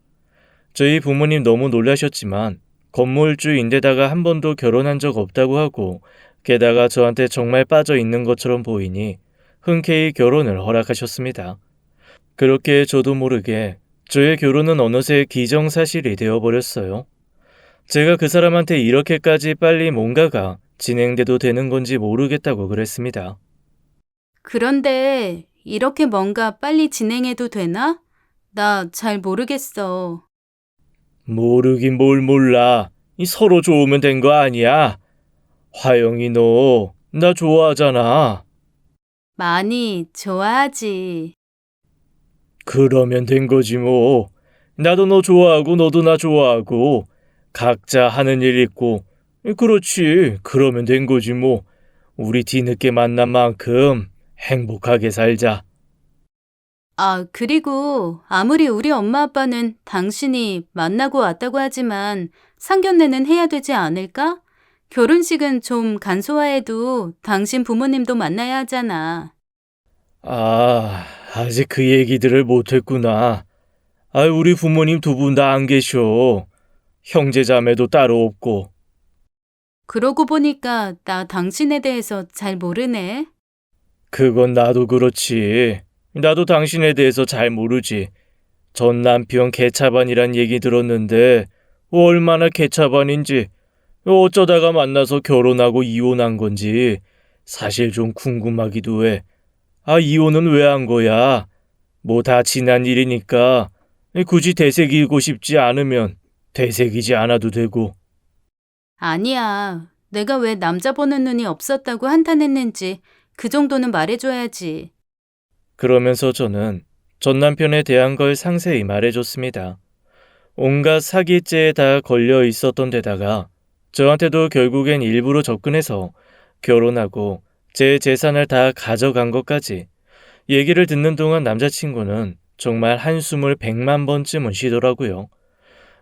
저희 부모님 너무 놀라셨지만 건물주인데다가 한 번도 결혼한 적 없다고 하고 게다가 저한테 정말 빠져 있는 것처럼 보이니 흔쾌히 결혼을 허락하셨습니다. 그렇게 저도 모르게 저의 결혼은 어느새 기정사실이 되어버렸어요. 제가 그 사람한테 이렇게까지 빨리 뭔가가 진행돼도 되는 건지 모르겠다고 그랬습니다. 그런데 이렇게 뭔가 빨리 진행해도 되나? 나 잘 모르겠어. 모르긴 뭘 몰라. 서로 좋으면 된 거 아니야. 화영이 너 나 좋아하잖아. 많이 좋아하지. 그러면 된 거지 뭐. 나도 너 좋아하고 너도 나 좋아하고 각자 하는 일 있고 그렇지. 그러면 된 거지 뭐. 우리 뒤늦게 만난 만큼 행복하게 살자. 아, 그리고 아무리 우리 엄마 아빠는 당신이 만나고 왔다고 하지만 상견례는 해야 되지 않을까? 결혼식은 좀 간소화해도 당신 부모님도 만나야 하잖아. 아, 아직 그 얘기들을 못했구나. 아, 우리 부모님 두 분 다 안 계셔. 형제 자매도 따로 없고. 그러고 보니까 나 당신에 대해서 잘 모르네. 그건 나도 그렇지. 나도 당신에 대해서 잘 모르지. 전 남편 개차반이란 얘기 들었는데 얼마나 개차반인지 어쩌다가 만나서 결혼하고 이혼한 건지 사실 좀 궁금하기도 해. 아, 이혼은 왜 한 거야? 뭐 다 지난 일이니까 굳이 되새기고 싶지 않으면 되새기지 않아도 되고. 아니야. 내가 왜 남자 보는 눈이 없었다고 한탄했는지 그 정도는 말해줘야지. 그러면서 저는 전 남편에 대한 걸 상세히 말해줬습니다. 온갖 사기죄에 다 걸려 있었던 데다가 저한테도 결국엔 일부러 접근해서 결혼하고 제 재산을 다 가져간 것까지 얘기를 듣는 동안 남자친구는 정말 한숨을 100만 번쯤은 쉬더라고요.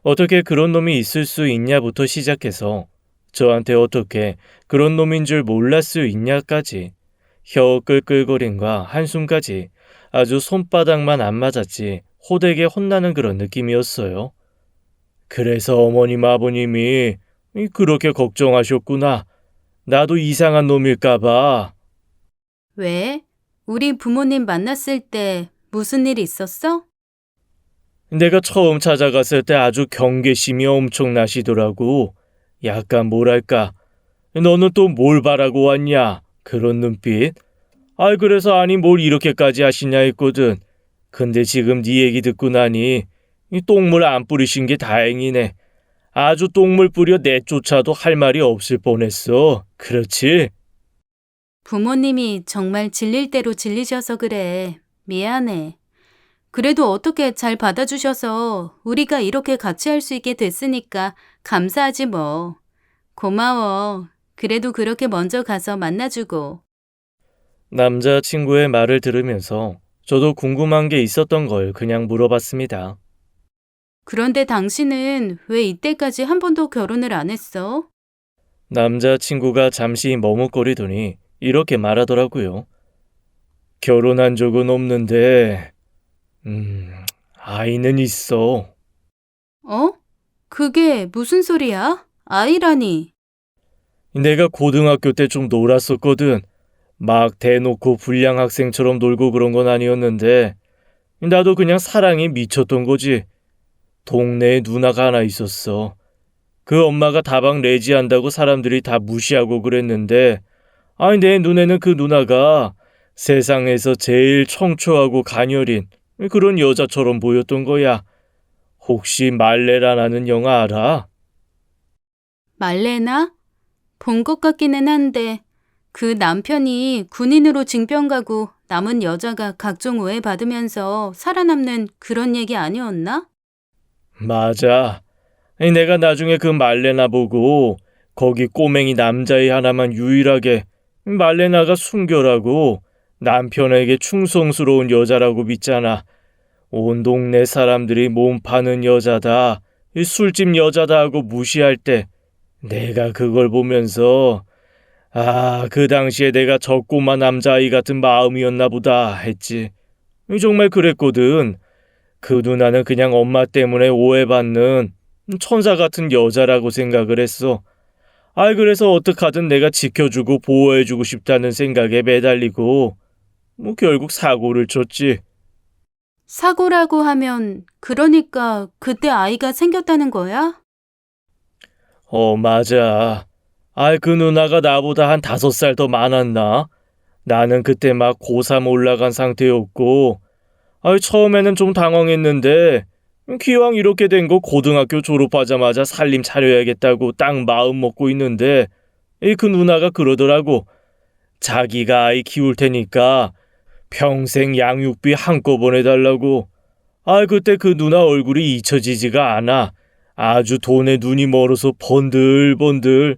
어떻게 그런 놈이 있을 수 있냐부터 시작해서 저한테 어떻게 그런 놈인 줄 몰랐을 수 있냐까지 혀 끌끌거림과 한숨까지 아주 손바닥만 안 맞았지 호되게 혼나는 그런 느낌이었어요. 그래서 어머님 아버님이 그렇게 걱정하셨구나. 나도 이상한 놈일까봐. 왜? 우리 부모님 만났을 때 무슨 일 있었어? 내가 처음 찾아갔을 때 아주 경계심이 엄청나시더라고. 약간 뭐랄까. 너는 또 뭘 바라고 왔냐? 그런 눈빛. 그래서 아니 뭘 이렇게까지 하시냐 했거든. 근데 지금 네 얘기 듣고 나니 이 똥물 안 뿌리신 게 다행이네. 아주 똥물 뿌려 내쫓아도 할 말이 없을 뻔했어. 그렇지? 부모님이 정말 질릴 대로 질리셔서 그래. 미안해. 그래도 어떻게 잘 받아주셔서 우리가 이렇게 같이 할 수 있게 됐으니까 감사하지 뭐. 고마워. 그래도 그렇게 먼저 가서 만나주고. 남자친구의 말을 들으면서 저도 궁금한 게 있었던 걸 그냥 물어봤습니다. 그런데 당신은 왜 이때까지 한 번도 결혼을 안 했어? 남자친구가 잠시 머뭇거리더니 이렇게 말하더라고요. 결혼한 적은 없는데, 아이는 있어. 어? 그게 무슨 소리야? 아이라니. 내가 고등학교 때 좀 놀았었거든. 막 대놓고 불량 학생처럼 놀고 그런 건 아니었는데, 나도 그냥 사랑에 미쳤던 거지. 동네에 누나가 하나 있었어. 그 엄마가 다방 내지한다고 사람들이 다 무시하고 그랬는데, 내 눈에는 그 누나가 세상에서 제일 청초하고 가녀린 그런 여자처럼 보였던 거야. 혹시 말레라라는 영화 알아? 말레나? 본 것 같기는 한데 그 남편이 군인으로 징병 가고 남은 여자가 각종 오해 받으면서 살아남는 그런 얘기 아니었나? 맞아. 내가 나중에 그 말레나 보고 거기 꼬맹이 남자애 하나만 유일하게 말레나가 순결하고 남편에게 충성스러운 여자라고 믿잖아. 온 동네 사람들이 몸 파는 여자다, 이 술집 여자다 하고 무시할 때 내가 그걸 보면서 그 당시에 내가 저 꼬마 남자아이 같은 마음이었나 보다 했지. 정말 그랬거든. 그 누나는 그냥 엄마 때문에 오해받는 천사 같은 여자라고 생각을 했어. 그래서 어떡하든 내가 지켜주고 보호해주고 싶다는 생각에 매달리고 결국 사고를 쳤지. 사고라고 하면 그러니까 그때 아이가 생겼다는 거야? 맞아. 그 누나가 나보다 한 5살 더 많았나? 나는 그때 막 고3 올라간 상태였고, 처음에는 좀 당황했는데, 기왕 이렇게 된 거 고등학교 졸업하자마자 살림 차려야겠다고 딱 마음 먹고 있는데, 그 누나가 그러더라고. 자기가 아이 키울 테니까 평생 양육비 한꺼번에 달라고. 그때 그 누나 얼굴이 잊혀지지가 않아. 아주 돈에 눈이 멀어서 번들번들.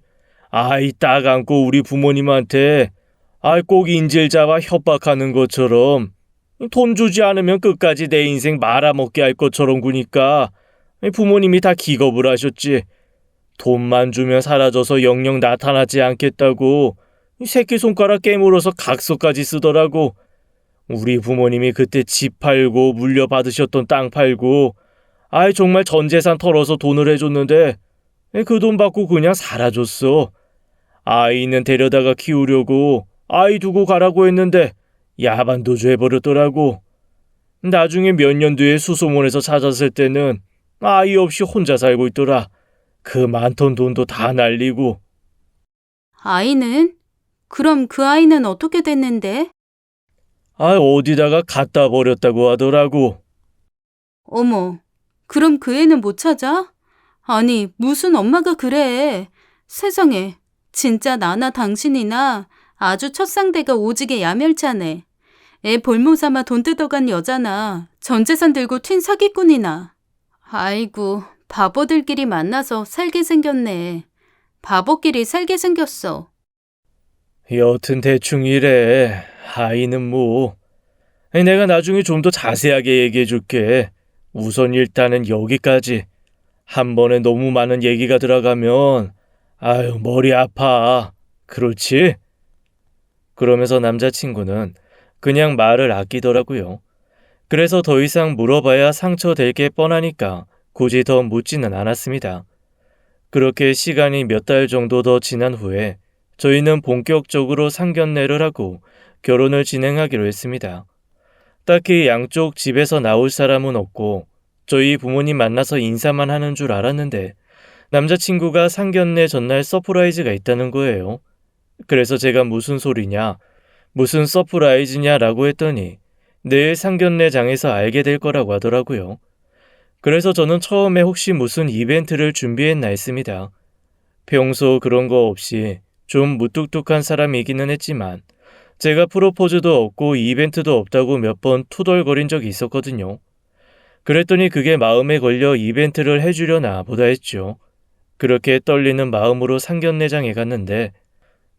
아이 딱 안고 우리 부모님한테 꼭 인질 잡아 협박하는 것처럼 돈 주지 않으면 끝까지 내 인생 말아먹게 할 것처럼 구니까 부모님이 다 기겁을 하셨지. 돈만 주면 사라져서 영영 나타나지 않겠다고 새끼손가락 깨물어서 각서까지 쓰더라고. 우리 부모님이 그때 집 팔고 물려받으셨던 땅 팔고 정말 전 재산 털어서 돈을 해줬는데 그 돈 받고 그냥 사라졌어. 아이는 데려다가 키우려고 아이 두고 가라고 했는데 야반도주 해버렸더라고. 나중에 몇 년 뒤에 수소문에서 찾았을 때는 아이 없이 혼자 살고 있더라. 그 많던 돈도 다 날리고. 아이는? 그럼 그 아이는 어떻게 됐는데? 어디다가 갖다 버렸다고 하더라고. 어머, 그럼 그 애는 못 찾아? 아니, 무슨 엄마가 그래. 세상에, 진짜 나나 당신이나 아주 첫 상대가 오지게 야멸차네. 애 볼모 삼아 돈 뜯어간 여자나 전 재산 들고 튄 사기꾼이나. 아이고, 바보들끼리 만나서 살게 생겼네. 바보끼리 살게 생겼어. 여튼 대충 이래. 아이는 뭐. 내가 나중에 좀 더 자세하게 얘기해 줄게. 우선 일단은 여기까지. 한 번에 너무 많은 얘기가 들어가면 머리 아파. 그렇지? 그러면서 남자친구는 그냥 말을 아끼더라고요. 그래서 더 이상 물어봐야 상처될 게 뻔하니까 굳이 더 묻지는 않았습니다. 그렇게 시간이 몇 달 정도 더 지난 후에 저희는 본격적으로 상견례를 하고 결혼을 진행하기로 했습니다. 딱히 양쪽 집에서 나올 사람은 없고 저희 부모님 만나서 인사만 하는 줄 알았는데 남자친구가 상견례 전날 서프라이즈가 있다는 거예요. 그래서 제가 무슨 소리냐, 무슨 서프라이즈냐라고 했더니 내일 상견례장에서 알게 될 거라고 하더라고요. 그래서 저는 처음에 혹시 무슨 이벤트를 준비했나 했습니다. 평소 그런 거 없이 좀 무뚝뚝한 사람이기는 했지만 제가 프로포즈도 없고 이벤트도 없다고 몇 번 투덜거린 적이 있었거든요. 그랬더니 그게 마음에 걸려 이벤트를 해주려나 보다 했죠. 그렇게 떨리는 마음으로 상견례장에 갔는데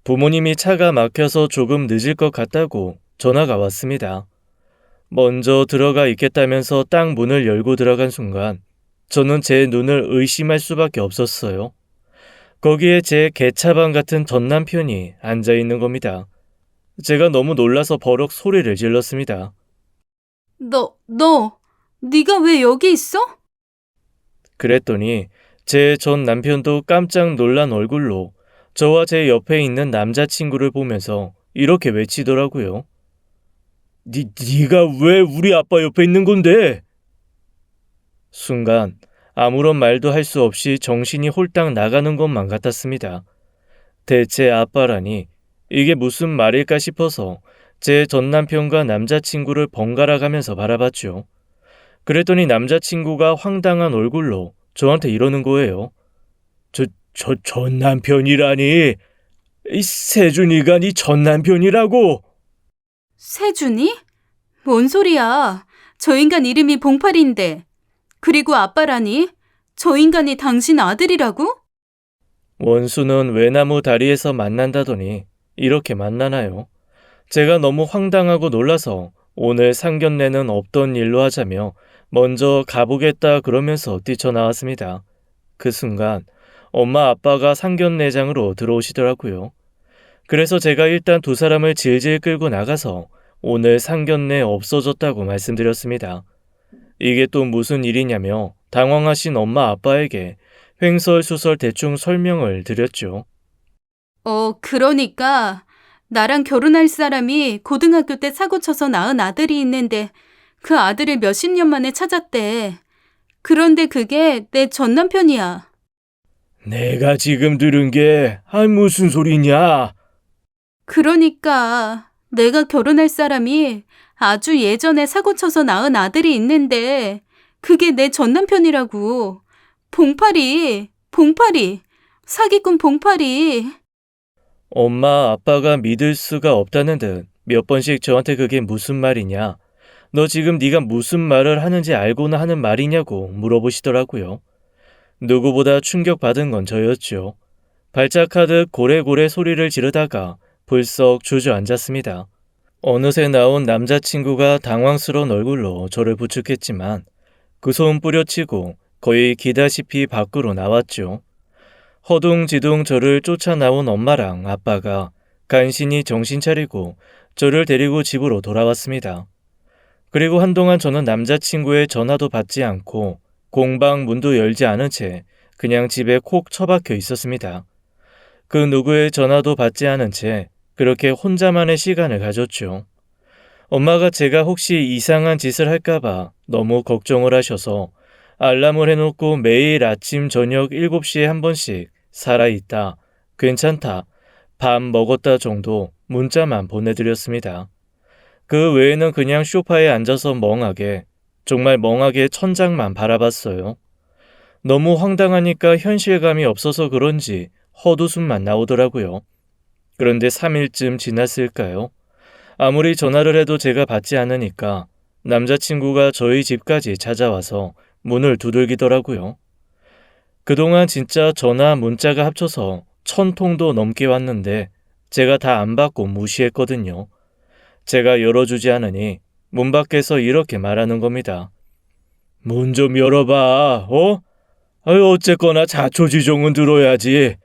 부모님이 차가 막혀서 조금 늦을 것 같다고 전화가 왔습니다. 먼저 들어가 있겠다면서 딱 문을 열고 들어간 순간 저는 제 눈을 의심할 수밖에 없었어요. 거기에 제 개차반 같은 전 남편이 앉아 있는 겁니다. 제가 너무 놀라서 버럭 소리를 질렀습니다. 네가 왜 여기 있어? 그랬더니 제 전 남편도 깜짝 놀란 얼굴로 저와 제 옆에 있는 남자친구를 보면서 이렇게 외치더라고요. 네가 왜 우리 아빠 옆에 있는 건데? 순간 아무런 말도 할 수 없이 정신이 홀딱 나가는 것만 같았습니다. 대체 아빠라니 이게 무슨 말일까 싶어서 제 전 남편과 남자친구를 번갈아 가면서 바라봤죠. 그랬더니 남자친구가 황당한 얼굴로 저한테 이러는 거예요. 전 남편이라니? 이 세준이가 네 전 남편이라고? 세준이? 뭔 소리야? 저 인간 이름이 봉팔인데. 그리고 아빠라니? 저 인간이 당신 아들이라고? 원수는 외나무 다리에서 만난다더니 이렇게 만나나요? 제가 너무 황당하고 놀라서 오늘 상견례는 없던 일로 하자며 먼저 가보겠다 그러면서 뛰쳐나왔습니다. 그 순간 엄마 아빠가 상견례장으로 들어오시더라고요. 그래서 제가 일단 두 사람을 질질 끌고 나가서 오늘 상견례 없어졌다고 말씀드렸습니다. 이게 또 무슨 일이냐며 당황하신 엄마 아빠에게 횡설수설 대충 설명을 드렸죠. 그러니까 나랑 결혼할 사람이 고등학교 때 사고 쳐서 낳은 아들이 있는데 그 아들을 몇십 년 만에 찾았대. 그런데 그게 내 전 남편이야. 내가 지금 들은 게 무슨 소리냐? 그러니까 내가 결혼할 사람이 아주 예전에 사고 쳐서 낳은 아들이 있는데 그게 내 전 남편이라고. 봉팔이, 사기꾼 봉팔이. 엄마 아빠가 믿을 수가 없다는 듯 몇 번씩 저한테 그게 무슨 말이냐? 너 지금 네가 무슨 말을 하는지 알고나 하는 말이냐고 물어보시더라고요. 누구보다 충격받은 건 저였죠. 발작하듯 고래고래 소리를 지르다가 불썩 주저앉았습니다. 어느새 나온 남자친구가 당황스러운 얼굴로 저를 부축했지만 그 손 뿌려치고 거의 기다시피 밖으로 나왔죠. 허둥지둥 저를 쫓아나온 엄마랑 아빠가 간신히 정신 차리고 저를 데리고 집으로 돌아왔습니다. 그리고 한동안 저는 남자친구의 전화도 받지 않고 공방 문도 열지 않은 채 그냥 집에 콕 처박혀 있었습니다. 그 누구의 전화도 받지 않은 채 그렇게 혼자만의 시간을 가졌죠. 엄마가 제가 혹시 이상한 짓을 할까봐 너무 걱정을 하셔서 알람을 해놓고 매일 아침 저녁 7시에 한 번씩 살아있다, 괜찮다, 밥 먹었다 정도 문자만 보내드렸습니다. 그 외에는 그냥 소파에 앉아서 멍하게, 정말 멍하게 천장만 바라봤어요. 너무 황당하니까 현실감이 없어서 그런지 헛웃음만 나오더라고요. 그런데 3일쯤 지났을까요? 아무리 전화를 해도 제가 받지 않으니까 남자친구가 저희 집까지 찾아와서 문을 두들기더라고요. 그동안 진짜 전화 문자가 합쳐서 1000통도 넘게 왔는데 제가 다 안 받고 무시했거든요. 제가 열어주지 않으니 문 밖에서 이렇게 말하는 겁니다. 문 좀 열어봐, 어쨌거나 자초지종은 들어야지.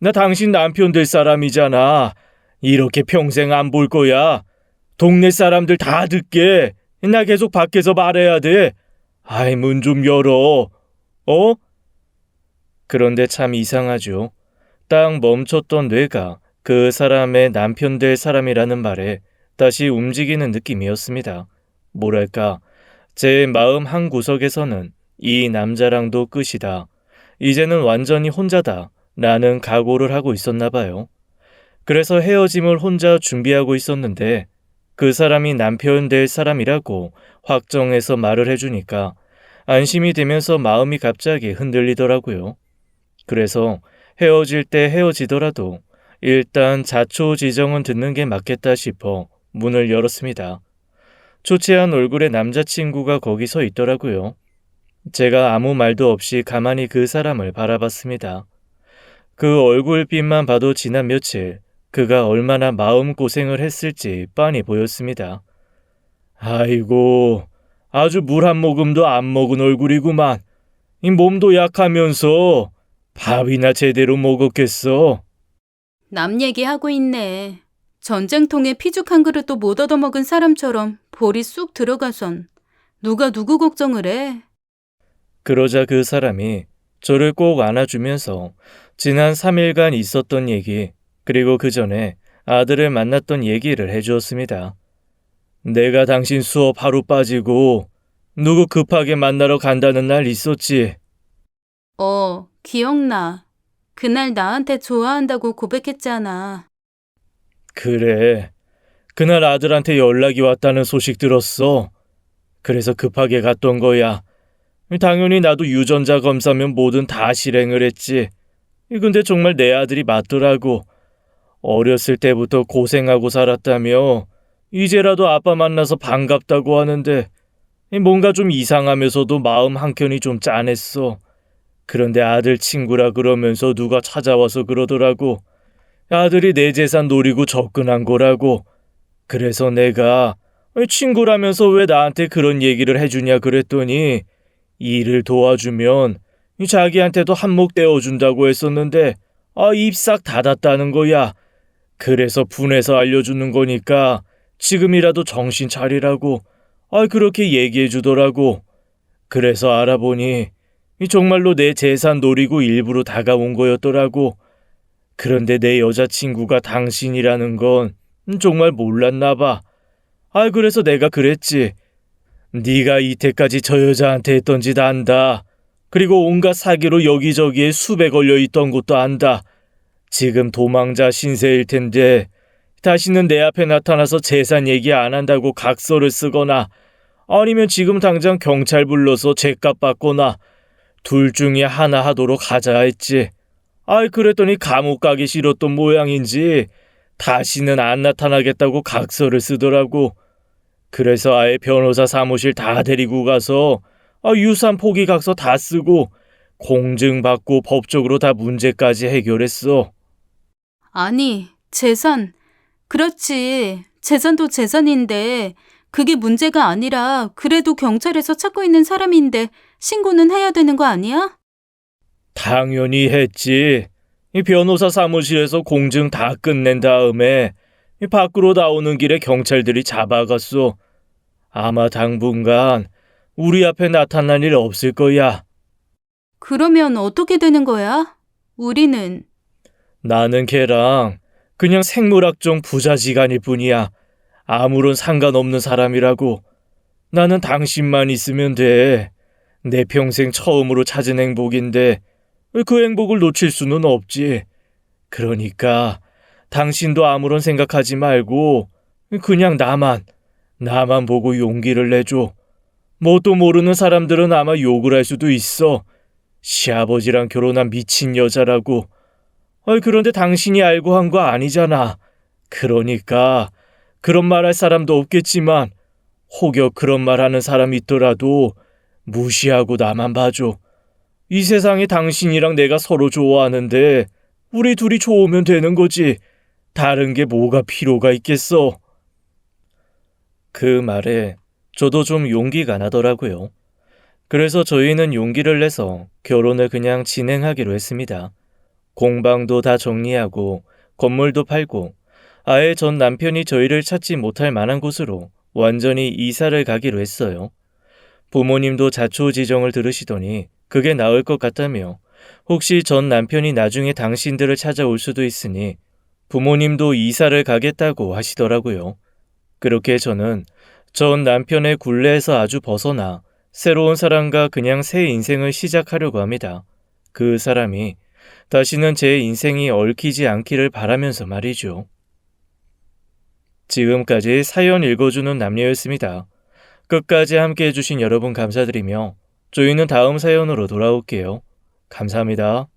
나 당신 남편 될 사람이잖아. 이렇게 평생 안 볼 거야. 동네 사람들 다 듣게. 나 계속 밖에서 말해야 돼. 문 좀 열어. 그런데 참 이상하죠. 딱 멈췄던 뇌가 그 사람의 남편 될 사람이라는 말에 다시 움직이는 느낌이었습니다. 뭐랄까, 제 마음 한 구석에서는 이 남자랑도 끝이다. 이제는 완전히 혼자다. 라는 각오를 하고 있었나 봐요. 그래서 헤어짐을 혼자 준비하고 있었는데 그 사람이 남편 될 사람이라고 확정해서 말을 해주니까 안심이 되면서 마음이 갑자기 흔들리더라고요. 그래서 헤어질 때 헤어지더라도 일단 자초지종은 듣는 게 맞겠다 싶어 문을 열었습니다. 초췌한 얼굴의 남자친구가 거기 서 있더라고요. 제가 아무 말도 없이 가만히 그 사람을 바라봤습니다. 그 얼굴빛만 봐도 지난 며칠 그가 얼마나 마음고생을 했을지 빤히 보였습니다. 아이고, 아주 물 한 모금도 안 먹은 얼굴이구만. 이 몸도 약하면서 밥이나 제대로 먹었겠어. 남 얘기하고 있네. 전쟁통에 피죽 한 그릇도 못 얻어먹은 사람처럼 볼이 쑥 들어가선 누가 누구 걱정을 해? 그러자 그 사람이 저를 꼭 안아주면서 지난 3일간 있었던 얘기, 그리고 그 전에 아들을 만났던 얘기를 해주었습니다. 내가 당신 수업 하루 빠지고 누구 급하게 만나러 간다는 날 있었지. 기억나. 그날 나한테 좋아한다고 고백했잖아. 그래. 그날 아들한테 연락이 왔다는 소식 들었어. 그래서 급하게 갔던 거야. 당연히 나도 유전자 검사면 뭐든 다 실행을 했지. 근데 정말 내 아들이 맞더라고. 어렸을 때부터 고생하고 살았다며 이제라도 아빠 만나서 반갑다고 하는데 뭔가 좀 이상하면서도 마음 한켠이 좀 짠했어. 그런데 아들 친구라 그러면서 누가 찾아와서 그러더라고. 아들이 내 재산 노리고 접근한 거라고. 그래서 내가 친구라면서 왜 나한테 그런 얘기를 해주냐 그랬더니 일을 도와주면 자기한테도 한몫 떼어준다고 했었는데 입 싹 닫았다는 거야. 그래서 분해서 알려주는 거니까 지금이라도 정신 차리라고 그렇게 얘기해 주더라고. 그래서 알아보니 정말로 내 재산 노리고 일부러 다가온 거였더라고. 그런데 내 여자친구가 당신이라는 건 정말 몰랐나 봐. 그래서 내가 그랬지. 네가 이때까지 저 여자한테 했던 짓 안다. 그리고 온갖 사기로 여기저기에 수배 걸려 있던 것도 안다. 지금 도망자 신세일 텐데 다시는 내 앞에 나타나서 재산 얘기 안 한다고 각서를 쓰거나 아니면 지금 당장 경찰 불러서 죗값 받거나 둘 중에 하나 하도록 하자 했지. 그랬더니 감옥 가기 싫었던 모양인지 다시는 안 나타나겠다고 각서를 쓰더라고. 그래서 아예 변호사 사무실 다 데리고 가서 유산 포기 각서 다 쓰고 공증받고 법적으로 다 문제까지 해결했어. 아니, 재산. 그렇지. 재산도 재산인데 그게 문제가 아니라 그래도 경찰에서 찾고 있는 사람인데 신고는 해야 되는 거 아니야? 당연히 했지. 이 변호사 사무실에서 공증 다 끝낸 다음에 밖으로 나오는 길에 경찰들이 잡아갔어. 아마 당분간 우리 앞에 나타날 일 없을 거야. 그러면 어떻게 되는 거야? 우리는. 나는 걔랑 그냥 생물학종 부자지간일 뿐이야. 아무런 상관없는 사람이라고. 나는 당신만 있으면 돼. 내 평생 처음으로 찾은 행복인데 그 행복을 놓칠 수는 없지. 그러니까 당신도 아무런 생각하지 말고 그냥 나만 보고 용기를 내줘. 뭣도 모르는 사람들은 아마 욕을 할 수도 있어. 시아버지랑 결혼한 미친 여자라고. 그런데 당신이 알고 한 거 아니잖아. 그러니까 그런 말 할 사람도 없겠지만 혹여 그런 말 하는 사람 있더라도 무시하고 나만 봐줘. 이 세상에 당신이랑 내가 서로 좋아하는데 우리 둘이 좋으면 되는 거지. 다른 게 뭐가 필요가 있겠어. 그 말에 저도 좀 용기가 나더라고요. 그래서 저희는 용기를 내서 결혼을 그냥 진행하기로 했습니다. 공방도 다 정리하고 건물도 팔고 아예 전 남편이 저희를 찾지 못할 만한 곳으로 완전히 이사를 가기로 했어요. 부모님도 자초지종을 들으시더니 그게 나을 것 같다며 혹시 전 남편이 나중에 당신들을 찾아올 수도 있으니 부모님도 이사를 가겠다고 하시더라고요. 그렇게 저는 전 남편의 굴레에서 아주 벗어나 새로운 사람과 그냥 새 인생을 시작하려고 합니다. 그 사람이 다시는 제 인생이 얽히지 않기를 바라면서 말이죠. 지금까지 사연 읽어주는 남녀였습니다. 끝까지 함께 해주신 여러분 감사드리며 저희는 다음 사연으로 돌아올게요. 감사합니다.